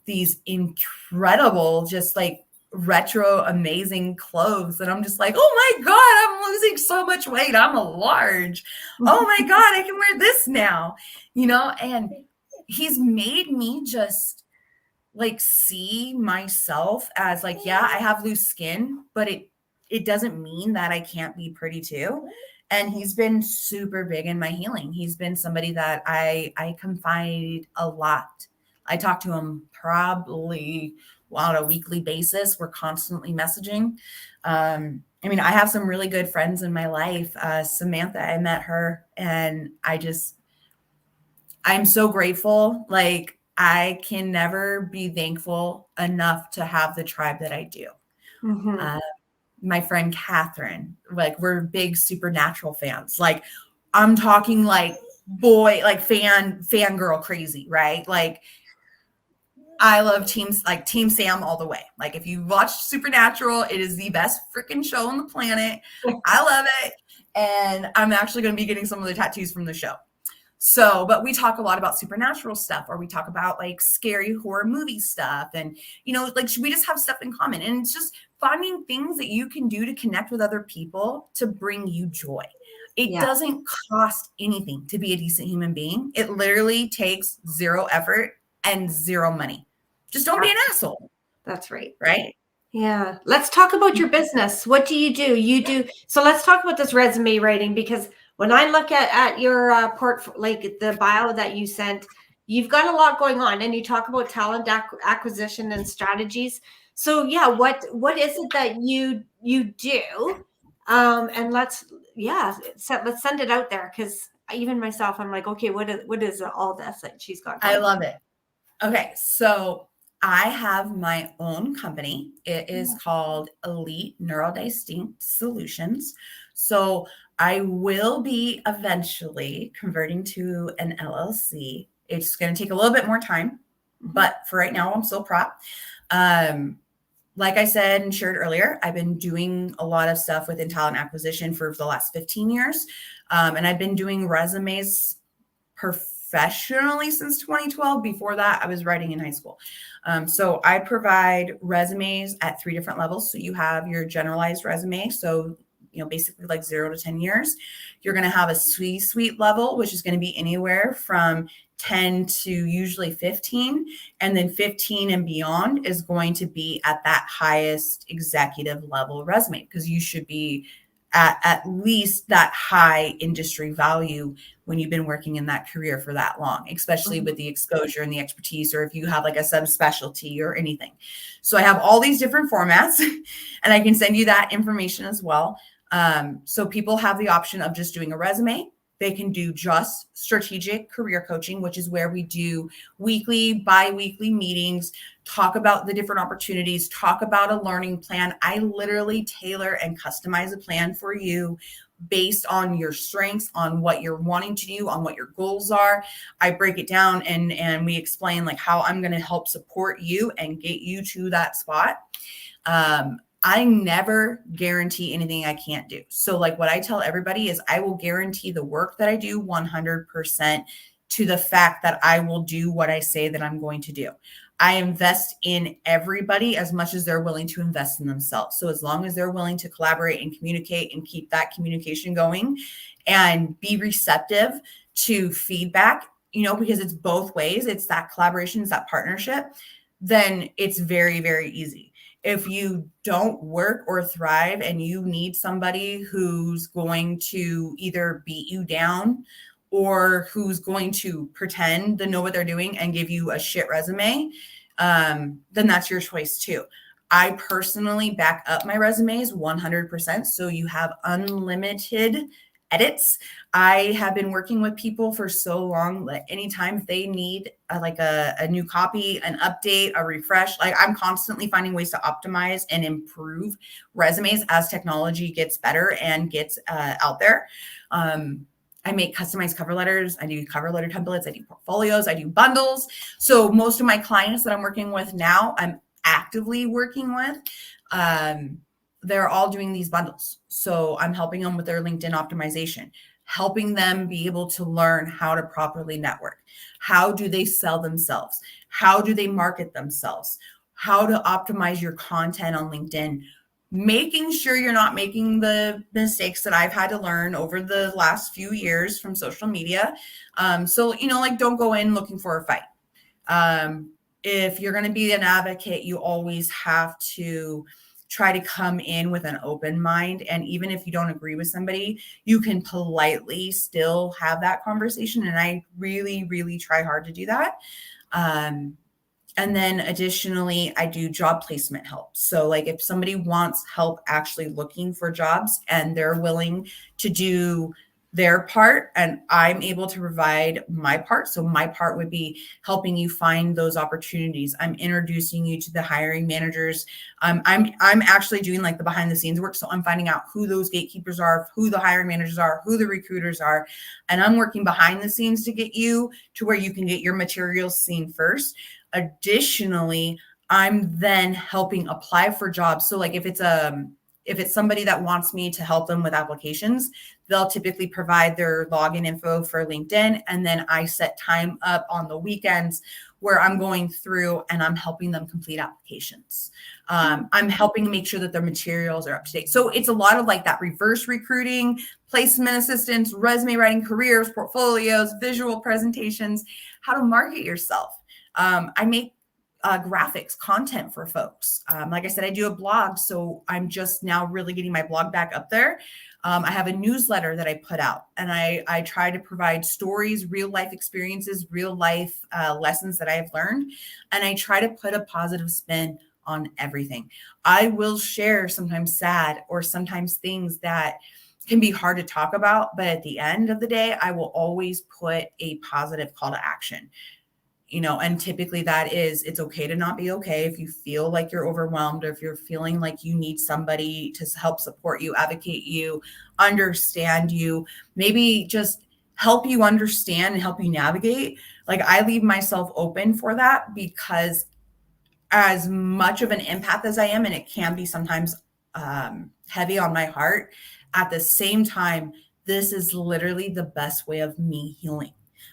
these incredible, just like retro, amazing clothes. And I'm just like, oh my God, I'm losing so much weight. I'm a large. Oh my God, I can wear this now, and he's made me just like see myself as like, yeah, I have loose skin, but it doesn't mean that I can't be pretty too. And he's been super big in my healing. He's been somebody that I confide a lot. I talk to him probably on a weekly basis. We're constantly messaging. I mean, I have some really good friends in my life. Samantha, I met her, and I'm so grateful. Like, I can never be thankful enough to have the tribe that I do. Mm-hmm. My friend Catherine, like, we're big Supernatural fans. Like, I'm talking like fangirl crazy, right? Like, I love Team Sam all the way. Like, if you watched Supernatural, it is the best freaking show on the planet. I love it. And I'm actually going to be getting some of the tattoos from the show. So, but we talk a lot about supernatural stuff, or we talk about like scary horror movie stuff. And, like, we just have stuff in common. And it's just finding things that you can do to connect with other people to bring you joy. It doesn't cost anything to be a decent human being. It literally takes zero effort and zero money. Just don't be an asshole. That's right. Right? Yeah. Let's talk about your business. What do? So let's talk about this resume writing, because when I look at your like the bio that you sent, you've got a lot going on, and you talk about talent acquisition and strategies. So yeah, what is it that you do? And let's send it out there, because even myself, I'm like, okay, what is all this that she's got going I love it. Okay, so I have my own company. It is called Elite Neurodivergent Solutions. So I will be eventually converting to an LLC. It's going to take a little bit more time, but for right now, I'm still prop. Like I said and shared earlier, I've been doing a lot of stuff within talent acquisition for the last 15 years. And I've been doing resumes professionally since 2012. Before that, I was writing in high school. So I provide resumes at 3 different levels. So you have your generalized resume. So, basically like 0 to 10 years. You're going to have a C-suite level, which is going to be anywhere from 10 to usually 15, and then 15 and beyond is going to be at that highest executive level resume, because you should be at least that high industry value when you've been working in that career for that long, especially with the exposure and the expertise, or if you have like a subspecialty or anything. So I have all these different formats and I can send you that information as well. So people have the option of just doing a resume. They can do just strategic career coaching, which is where we do weekly, bi-weekly meetings, talk about the different opportunities, talk about a learning plan. I literally tailor and customize a plan for you based on your strengths, on what you're wanting to do, on what your goals are. I break it down and we explain like how I'm going to help support you and get you to that spot. I never guarantee anything I can't do. So like what I tell everybody is I will guarantee the work that I do 100% to the fact that I will do what I say that I'm going to do. I invest in everybody as much as they're willing to invest in themselves. So as long as they're willing to collaborate and communicate and keep that communication going and be receptive to feedback, because it's both ways, it's that collaboration, it's that partnership, then it's very, very easy. If you don't work or thrive and you need somebody who's going to either beat you down or who's going to pretend to know what they're doing and give you a shit resume, then that's your choice too. I personally back up my resumes 100%. So you have unlimited edits. I have been working with people for so long that anytime they need a new copy, an update, a refresh, like I'm constantly finding ways to optimize and improve resumes as technology gets better and gets out there. I make customized cover letters. I do cover letter templates. I do portfolios. I do bundles. So most of my clients that I'm working with now, I'm actively working with, they're all doing these bundles. So I'm helping them with their LinkedIn optimization, helping them be able to learn how to properly network. How do they sell themselves? How do they market themselves? How to optimize your content on LinkedIn, making sure you're not making the mistakes that I've had to learn over the last few years from social media. So, don't go in looking for a fight. If you're going to be an advocate, you always have to try to come in with an open mind. And even if you don't agree with somebody, you can politely still have that conversation. And I really, really try hard to do that. And then additionally, I do job placement help. So like if somebody wants help actually looking for jobs and they're willing to do their part and I'm able to provide my part. So my part would be helping you find those opportunities. I'm introducing you to the hiring managers. I'm actually doing like the behind the scenes work. So I'm finding out who those gatekeepers are, who the hiring managers are, who the recruiters are. And I'm working behind the scenes to get you to where you can get your materials seen first. Additionally, I'm then helping apply for jobs. So like if it's somebody that wants me to help them with applications, they'll typically provide their login info for LinkedIn. And then I set time up on the weekends where I'm going through and I'm helping them complete applications. I'm helping make sure that their materials are up to date. So it's a lot of like that reverse recruiting, placement assistance, resume writing, careers, portfolios, visual presentations, how to market yourself. I make graphics content for folks. Like I said, I do a blog, so I'm just now really getting my blog back up there. I have a newsletter that I put out, and I try to provide stories, real life experiences, real life lessons that I have learned, and I try to put a positive spin on everything. I will share sometimes sad or sometimes things that can be hard to talk about, but at the end of the day, I will always put a positive call to action. And typically that is, it's okay to not be okay. If you feel like you're overwhelmed or if you're feeling like you need somebody to help support you, advocate you, understand you, maybe just help you understand and help you navigate. Like I leave myself open for that because as much of an empath as I am, and it can be sometimes heavy on my heart, at the same time, this is literally the best way of me healing.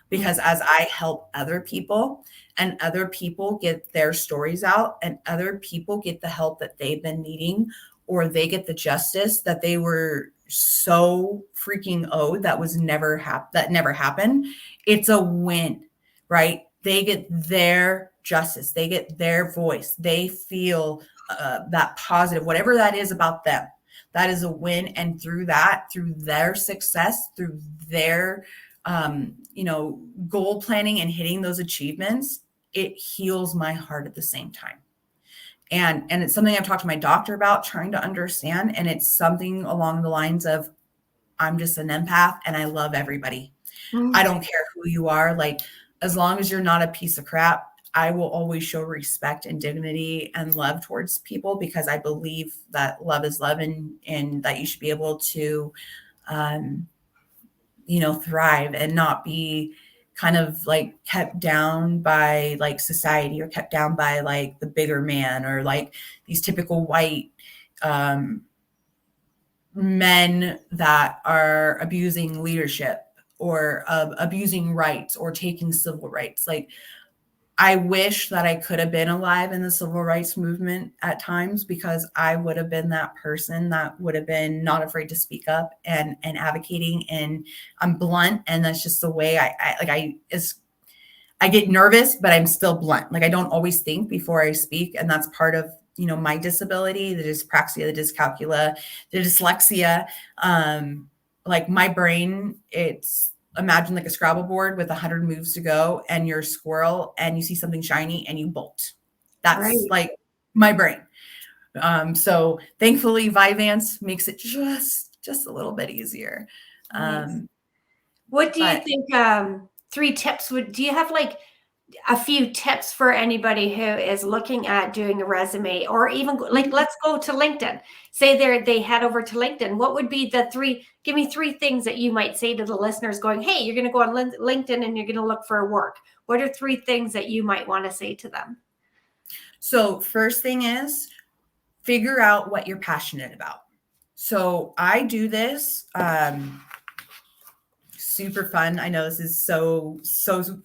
Because as I help other people and other people get their stories out and other people get the help that they've been needing, or they get the justice that they were so freaking owed that never happened, it's a win. right? They get their justice. They get their voice. They feel that positive, whatever that is about them. That is a win. And through that, through their success, through their, goal planning and hitting those achievements, it heals my heart at the same time. And it's something I've talked to my doctor about, trying to understand. And it's something along the lines of, I'm just an empath and I love everybody. I don't care who you are. Like, as long as you're not a piece of crap, I will always show respect and dignity and love towards people, because I believe that love is love, and that you should be able to, thrive and not be kind of like kept down by like society, or kept down by like the bigger man, or like these typical white men that are abusing leadership, or abusing rights, or taking civil rights. Like, I wish that I could have been alive in the civil rights movement at times, because I would have been that person that would have been not afraid to speak up and advocating. And I'm blunt, and that's just the way I get nervous, but I'm still blunt. Like, I don't always think before I speak, and that's part of my disability, the dyspraxia, the dyscalculia, the dyslexia. Like, my brain, it's, imagine like a Scrabble board with 100 moves to go, and you're a squirrel and you see something shiny and you bolt. That's right. Like my brain. So thankfully Vyvanse makes it just a little bit easier. Nice. What do you think 3 tips do you have like a few tips for anybody who is looking at doing a resume, or even like, let's go to LinkedIn, say they head over to LinkedIn. What would be give me 3 things that you might say to the listeners going, hey, you're going to go on LinkedIn and you're going to look for work. What are 3 things that you might want to say to them? So first thing is, figure out what you're passionate about. So I do this, super fun. I know this is so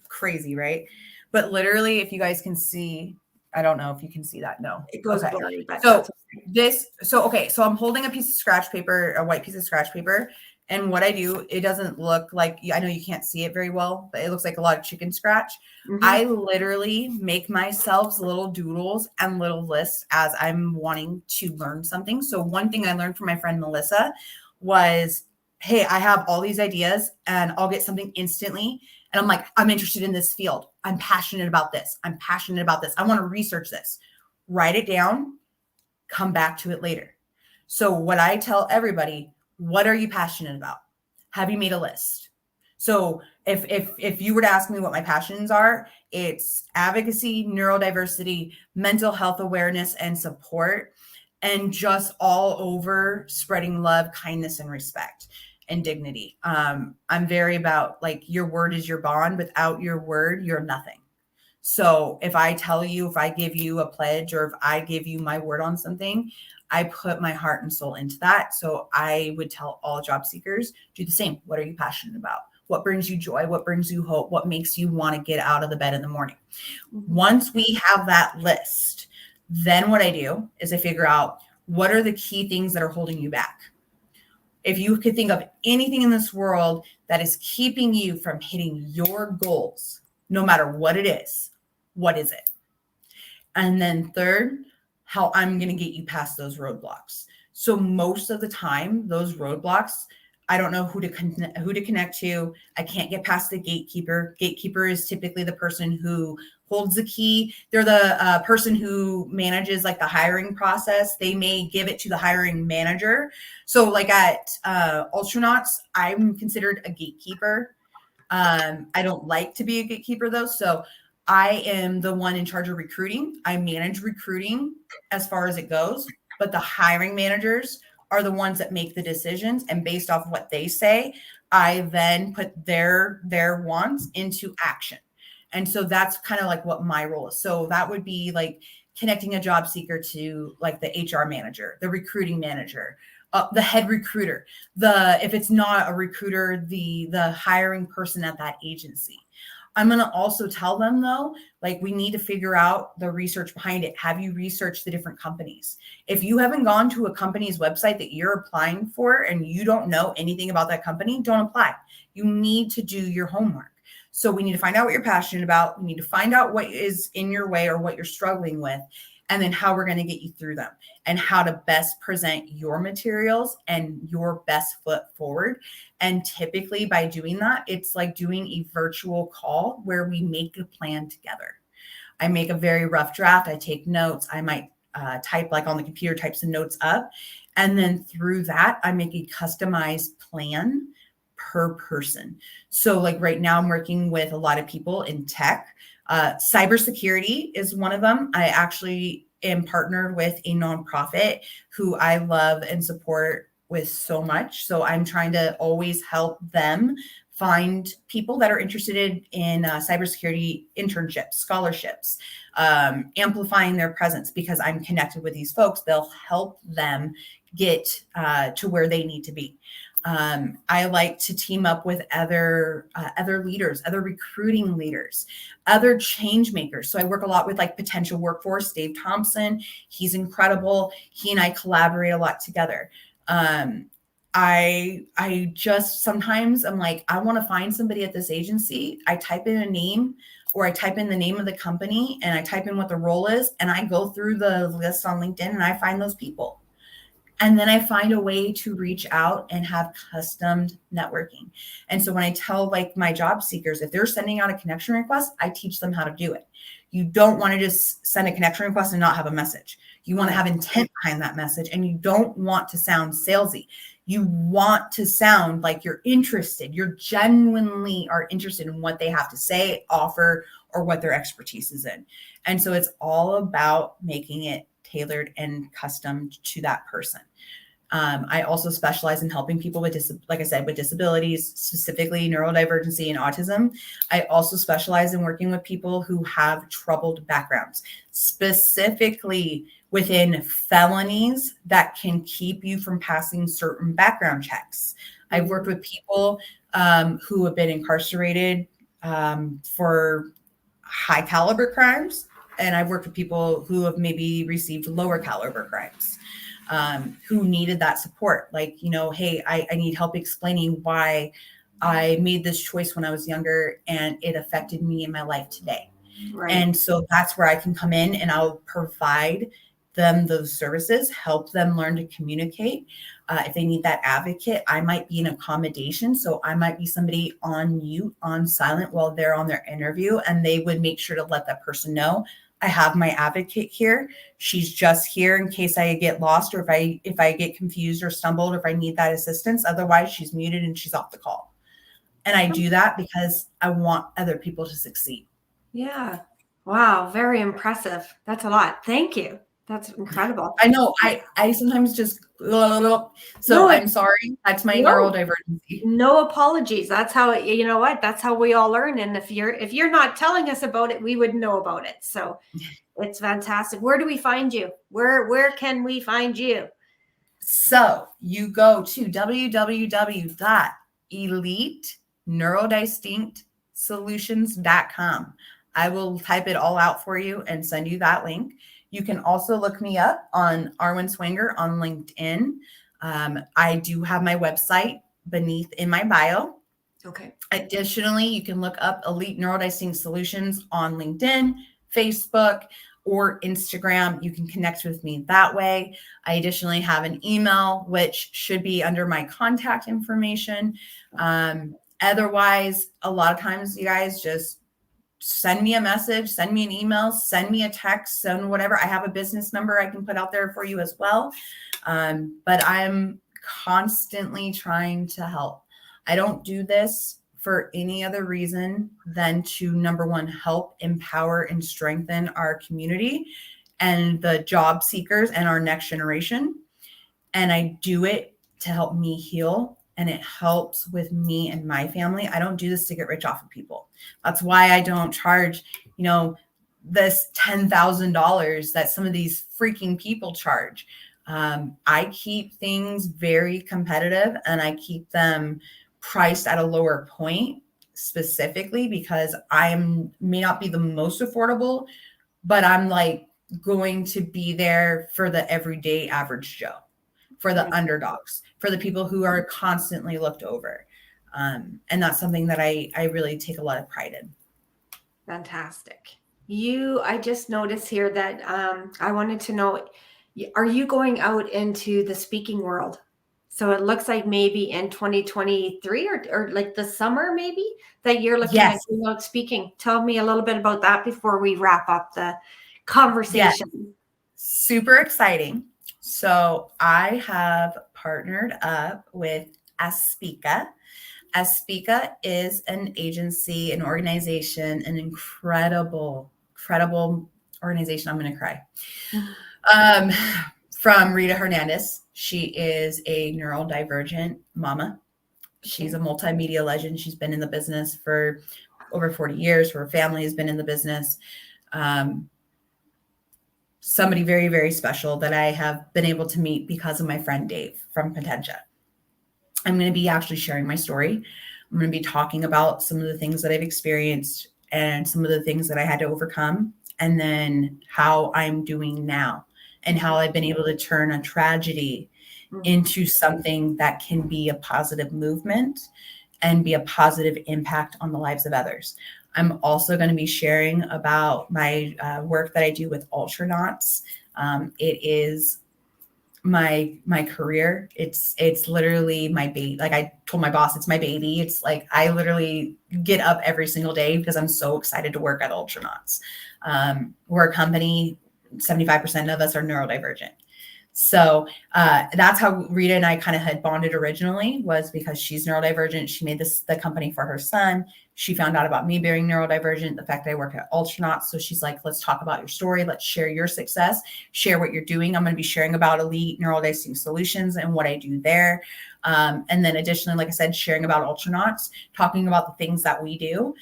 crazy, right? But literally, if you guys can see, I don't know if you can see that. No, it goes blurry. But so I'm holding a piece of scratch paper, a white piece of scratch paper. And what I do, it doesn't look like, I know you can't see it very well, but it looks like a lot of chicken scratch. Mm-hmm. I literally make myself little doodles and little lists as I'm wanting to learn something. So one thing I learned from my friend Melissa was, hey, I have all these ideas and I'll get something instantly. And I'm like, I'm interested in this field. I'm passionate about this. I'm passionate about this. I want to research this. Write it down, come back to it later. So what I tell everybody, what are you passionate about? Have you made a list? So if you were to ask me what my passions are, it's advocacy, neurodiversity, mental health awareness and support, and just all over spreading love, kindness, and respect and dignity. I'm very about like, your word is your bond. Without your word, you're nothing. So if I give you a pledge, or if I give you my word on something, I put my heart and soul into that. So I would tell all job seekers, do the same. What are you passionate about? What brings you joy? What brings you hope? What makes you want to get out of the bed in the morning? Mm-hmm. Once we have that list, then what I do is I figure out, what are the key things that are holding you back? If you could think of anything in this world that is keeping you from hitting your goals, no matter what it is, what is it? And then third, how I'm going to get you past those roadblocks. So most of the time, those roadblocks, I don't know who to connect to. I can't get past the gatekeeper. Gatekeeper is typically the person who holds the key. They're the person who manages like the hiring process. They may give it to the hiring manager. So like at Ultranauts, I'm considered a gatekeeper. I don't like to be a gatekeeper though. So I am the one in charge of recruiting. I manage recruiting as far as it goes, but the hiring managers are the ones that make the decisions. And based off what they say, I then put their wants into action. And so that's kind of like what my role is. So that would be like connecting a job seeker to like the HR manager, the recruiting manager, the head recruiter, if it's not a recruiter, the hiring person at that agency. I'm going to also tell them though, like, we need to figure out the research behind it. Have you researched the different companies? If you haven't gone to a company's website that you're applying for and you don't know anything about that company, don't apply. You need to do your homework. So we need to find out what you're passionate about. We need to find out what is in your way or what you're struggling with, and then how we're going to get you through them and how to best present your materials and your best foot forward. And typically by doing that, it's like doing a virtual call where we make a plan together. I make a very rough draft. I take notes. I might type like on the computer, type some notes up. And then through that, I make a customized plan per person. So like right now I'm working with a lot of people in tech. Cybersecurity is one of them. I actually am partnered with a nonprofit who I love and support with so much. So I'm trying to always help them find people that are interested in cybersecurity internships, scholarships, amplifying their presence, because I'm connected with these folks. They'll help them get to where they need to be. I like to team up with other leaders, other recruiting leaders, other change makers. So I work a lot with like potential workforce. Dave Thompson, he's incredible. He and I collaborate a lot together. I just sometimes I'm like, I want to find somebody at this agency. I type in a name, or I type in the name of the company, and I type in what the role is, and I go through the list on LinkedIn and I find those people. And then I find a way to reach out and have custom networking. And so when I tell like my job seekers, if they're sending out a connection request, I teach them how to do it. You don't want to just send a connection request and not have a message. You want to have intent behind that message, and you don't want to sound salesy. You want to sound like you're interested. You're genuinely are interested in what they have to say, offer, or what their expertise is in. And so it's all about making it tailored and custom to that person. I also specialize in helping people with, like I said, with disabilities, specifically neurodivergency and autism. I also specialize in working with people who have troubled backgrounds, specifically within felonies that can keep you from passing certain background checks. I've worked with people who have been incarcerated for high caliber crimes, and I've worked with people who have maybe received lower caliber crimes, who needed that support. Like, you know, hey, I need help explaining why I made this choice when I was younger and it affected me in my life today. Right. And so that's where I can come in and I'll provide them those services, help them learn to communicate. If they need that advocate, I might be an accommodation. So I might be somebody on mute, on silent while they're on their interview, and they would make sure to let that person know, I have my advocate here. She's just here in case I get lost, or if I get confused or stumbled, or if I need that assistance. Otherwise, she's muted and she's off the call. And I do that because I want other people to succeed. Yeah. Wow. Very impressive. That's a lot. Thank you. That's incredible. I know. I sometimes just so no, I'm sorry. That's my neurodivergency. No apologies. That's how you know what? That's how we all learn. And if you're not telling us about it, we wouldn't know about it. So it's fantastic. Where do we find you? Where can we find you? So you go to www.eliteneurodistinct.solutions.com. I will type it all out for you and send you that link. You can also look me up on Arwyn Swanger on LinkedIn. I do have my website beneath in my bio. Okay. Additionally, you can look up Elite Neurodistinct Solutions on LinkedIn, Facebook, or Instagram. You can connect with me that way. I additionally have an email, which should be under my contact information. Otherwise, a lot of times you guys just send me a message, send me an email, send me a text, send whatever. I have a business number I can put out there for you as well. But I'm constantly trying to help. I don't do this for any other reason than to, number one, help empower and strengthen our community and the job seekers and our next generation. And I do it to help me heal. And it helps with me and my family. I don't do this to get rich off of people. That's why I don't charge, this $10,000 that some of these freaking people charge. I keep things very competitive, and I keep them priced at a lower point, specifically because may not be the most affordable, but I'm like going to be there for the everyday average Joe, for the underdogs, for the people who are constantly looked over. And that's something that I really take a lot of pride in. Fantastic. I just noticed here that I wanted to know, are you going out into the speaking world? So it looks like maybe in 2023 or like the summer, maybe that you're looking at Yes. going out speaking. Tell me a little bit about that before we wrap up the Yes. conversation. Super exciting. So I have partnered up with Aspica. Aspica is an agency, an organization, an incredible organization. I'm going to cry. Um, from Rita Hernandez. She is a neurodivergent mama. She's a multimedia legend. She's been in the business for over 40 years. Her family has been in the business. Somebody very, very special that I have been able to meet because of my friend Dave from Potentia. I'm going to be actually sharing my story. I'm going to be talking about some of the things that I've experienced and some of the things that I had to overcome, and then how I'm doing now and how I've been able to turn a tragedy into something that can be a positive movement and be a positive impact on the lives of others. I'm also going to be sharing about my work that I do with Ultranauts. It is my career. It's literally my baby. Like I told my boss, it's my baby. It's like I literally get up every single day because I'm so excited to work at Ultranauts. We're a company, 75% of us are neurodivergent. So that's how Rita and I kind of had bonded originally, was because she's neurodivergent. She made the company for her son. She found out about me being neurodivergent, the fact that I work at Ultranauts. So she's like, let's talk about your story. Let's share your success, share what you're doing. I'm going to be sharing about Elite Neurodiversity Solutions and what I do there. And then additionally, like I said, sharing about Ultranauts, talking about the things that we do.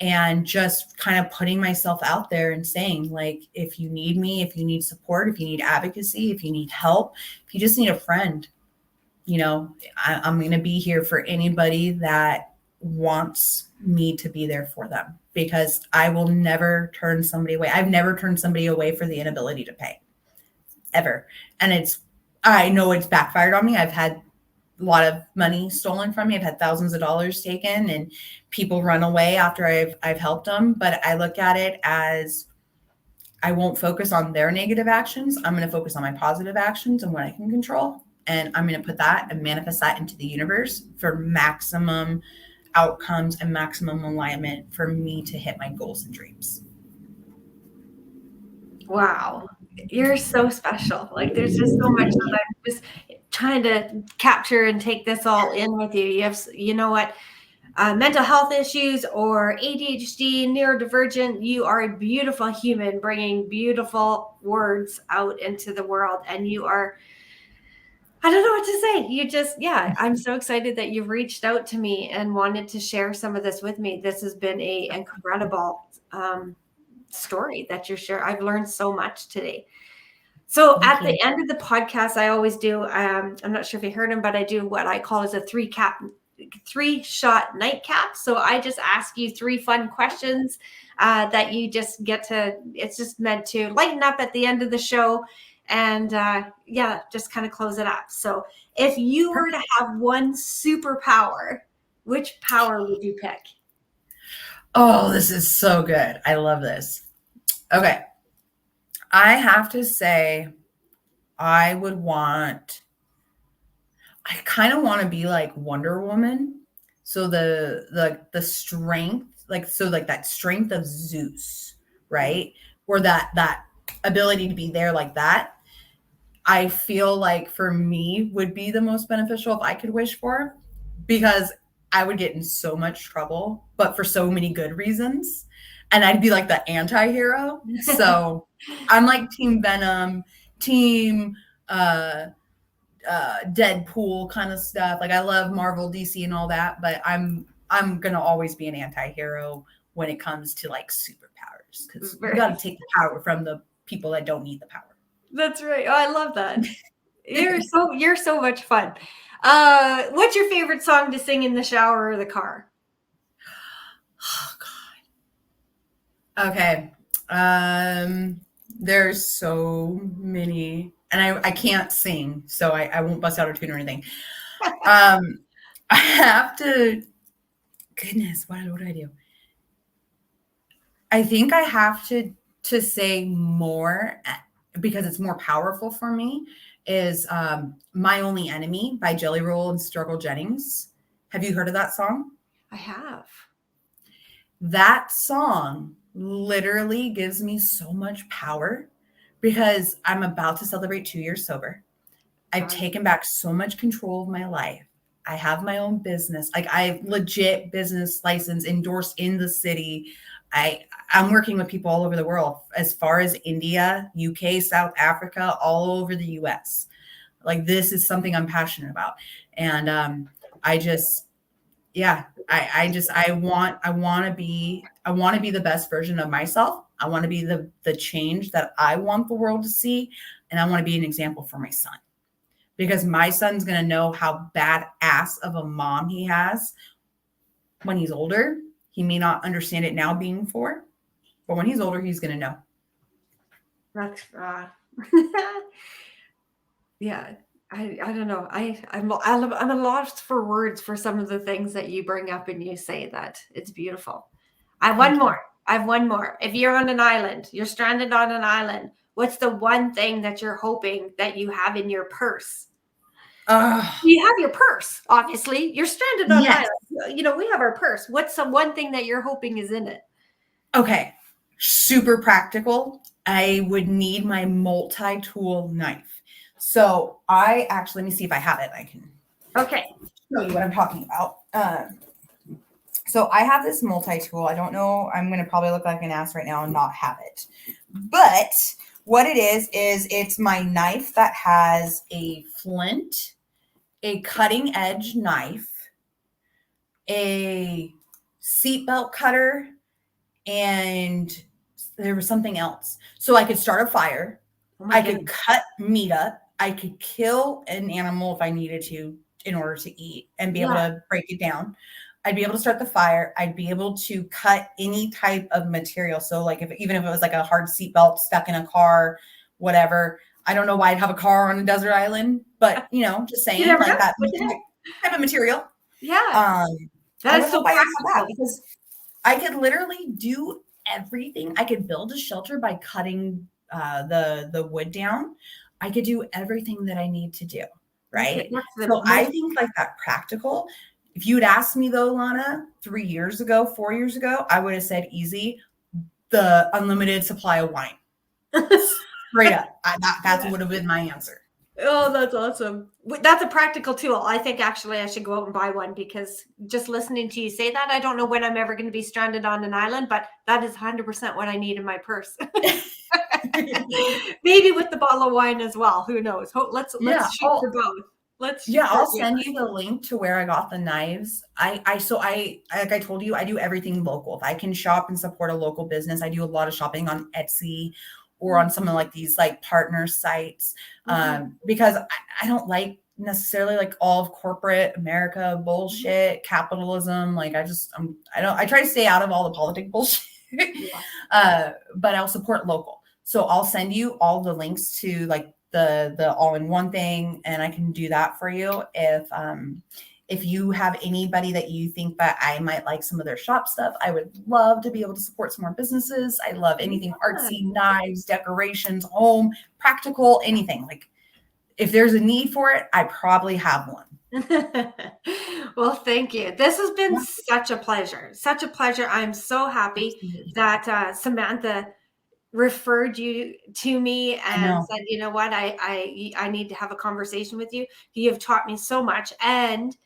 And just kind of putting myself out there and saying, like, if you need me, if you need support, if you need advocacy, if you need help, if you just need a friend, I'm going to be here for anybody that wants me to be there for them, because I will never turn somebody away. I've never turned somebody away for the inability to pay, ever. And I know it's backfired on me. I've had a lot of money stolen from me. I've had thousands of dollars taken, and people run away after I've helped them. But I look at it as, I won't focus on their negative actions. I'm going to focus on my positive actions and what I can control. And I'm going to put that and manifest that into the universe for maximum outcomes and maximum alignment for me to hit my goals and dreams. Wow. You're so special. Like there's just so much that I'm just trying to capture and take this all in with you. You know what? Mental health issues or ADHD, neurodivergent, you are a beautiful human bringing beautiful words out into the world. And you are, I don't know what to say. I'm so excited that you've reached out to me and wanted to share some of this with me. This has been a incredible story that you're sharing. I've learned so much today. So at the end of the podcast, I always do, I'm not sure if you heard him, but I do what I call as a 3-shot nightcap. So I just ask you 3 fun questions that you just get to, it's just meant to lighten up at the end of the show and just kind of close it up. So if you were to have one superpower, which power would you pick? Oh, this is so good. I love this. Okay. I have to say, I kind of want to be like Wonder Woman. So the strength, that strength of Zeus, right? Or that ability to be there like that. I feel like for me would be the most beneficial if I could wish for, because I would get in so much trouble, but for so many good reasons. And I'd be like the anti-hero. So I'm like Team Venom, Team Deadpool kind of stuff. Like I love Marvel, DC and all that, but I'm going to always be an anti-hero when it comes to like superpowers, because you got to take the power from the people that don't need the power. That's right. Oh, I love that. You're so much fun. What's your favorite song to sing in the shower or the car? Oh God. Okay. There's so many, and I can't sing, so I won't bust out a tune or anything. I have to, goodness, what do I do? I think I have to say more because it's more powerful for me is My Only Enemy by Jelly Roll and Struggle Jennings. Have you heard of that song? I have. That song literally gives me so much power because I'm about to celebrate 2 years sober. I've taken back so much control of my life. I have my own business. Like I legit business license endorsed in the city. I'm working with people all over the world, as far as India, UK, South Africa, all over the US. Like this is something I'm passionate about. And I just yeah, I want to be the best version of myself. I want to be the change that I want the world to see, and I want to be an example for my son because my son's going to know how badass of a mom he has when he's older. He may not understand it now being 4, but when he's older, he's going to know. That's yeah. I don't know. I'm a lost for words for some of the things that you bring up and you say. That it's beautiful. I have one more. I have one more. If you're on an island, you're stranded on an island, what's the one thing that you're hoping that you have in your purse? You have your purse, obviously. You're stranded on an island. You know, we have our purse. What's the one thing that you're hoping is in it? Okay. Super practical. I would need my multi-tool knife. So let me see if I have it. I can show you what I'm talking about. So I have this multi-tool. I don't know. I'm going to probably look like an ass right now and not have it. But what it is it's my knife that has a flint, a cutting edge knife, a seatbelt cutter, and there was something else. So I could start a fire. I could cut meat up. I could kill an animal if I needed to in order to eat and be able to break it down. I'd be able to start the fire. I'd be able to cut any type of material. So like even if it was like a hard seatbelt stuck in a car, whatever. I don't know why I'd have a car on a desert island, but just saying like that type of material. Yeah. That's so practical because I could literally do everything. I could build a shelter by cutting the wood down. I could do everything that I need to do. Right. So I think like that practical. If you'd asked me though, Lana, 3 years ago, 4 years ago, I would have said easy, the unlimited supply of wine. Straight up. That would have been my answer. Oh, that's awesome. That's a practical tool. I think actually I should go out and buy one because just listening to you say that, I don't know when I'm ever going to be stranded on an island, but that is 100% what I need in my purse. Maybe with the bottle of wine as well. Who knows? Let's shoot for both. I'll send you the link to where I got the knives. I like I told you, I do everything local. If I can shop and support a local business, I do a lot of shopping on Etsy or on some of like these like partner sites because I don't like necessarily like all of corporate America bullshit, capitalism. Like I try to stay out of all the politic bullshit, but I'll support local. So I'll send you all the links to like the all-in-one thing, and I can do that for you if you have anybody that you think that I might like some of their shop stuff. I would love to be able to support some more businesses. I love anything artsy, knives, decorations, home, practical, anything. Like if there's a need for it, I probably have one. Well, thank you. This has been such a pleasure. Such a pleasure. I'm so happy that Samantha referred you to me and said, you know what, I need to have a conversation with you. You have taught me so much and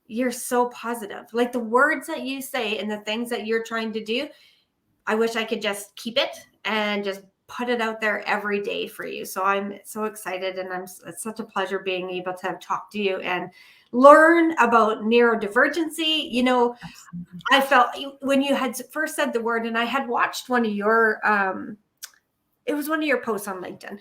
you're so positive. Like the words that you say and the things that you're trying to do, I wish I could just keep it and just put it out there every day for you. So I'm so excited and it's such a pleasure being able to have talked to you and learn about neurodivergency. You know, I felt when you had first said the word, and I had watched one of your, it was one of your posts on LinkedIn.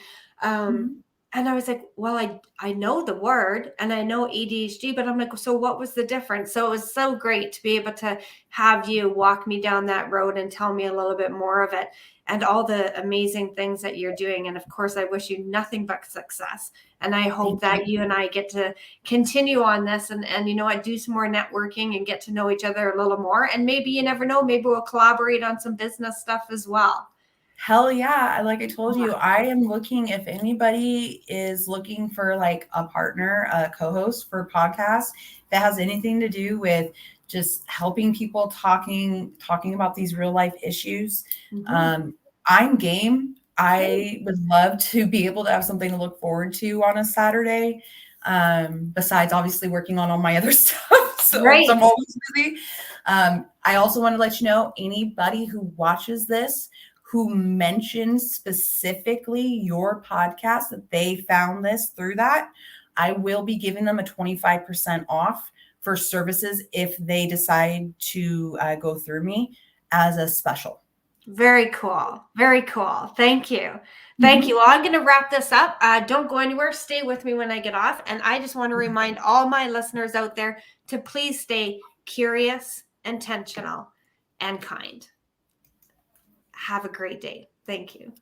And I was like, well, I know the word and I know ADHD, but I'm like, so what was the difference? So it was so great to be able to have you walk me down that road and tell me a little bit more of it and all the amazing things that you're doing. And of course, I wish you nothing but success. And I hope that you and I get to continue on this and do some more networking and get to know each other a little more. And maybe you never know, maybe we'll collaborate on some business stuff as well. Hell yeah. Like I told you, I am looking, if anybody is looking for like a partner, a co-host for podcasts that has anything to do with just helping people talking about these real life issues. I'm game. I would love to be able to have something to look forward to on a Saturday. Besides obviously working on all my other stuff. So I'm always busy. I also want to let you know, anybody who watches this, who mentions specifically your podcast, that they found this through that, I will be giving them a 25% off for services if they decide to go through me as a special. Very cool. Very cool. Thank you. Thank you. Well, I'm going to wrap this up. Don't go anywhere. Stay with me when I get off. And I just want to remind all my listeners out there to please stay curious, intentional, and kind. Have a great day. Thank you.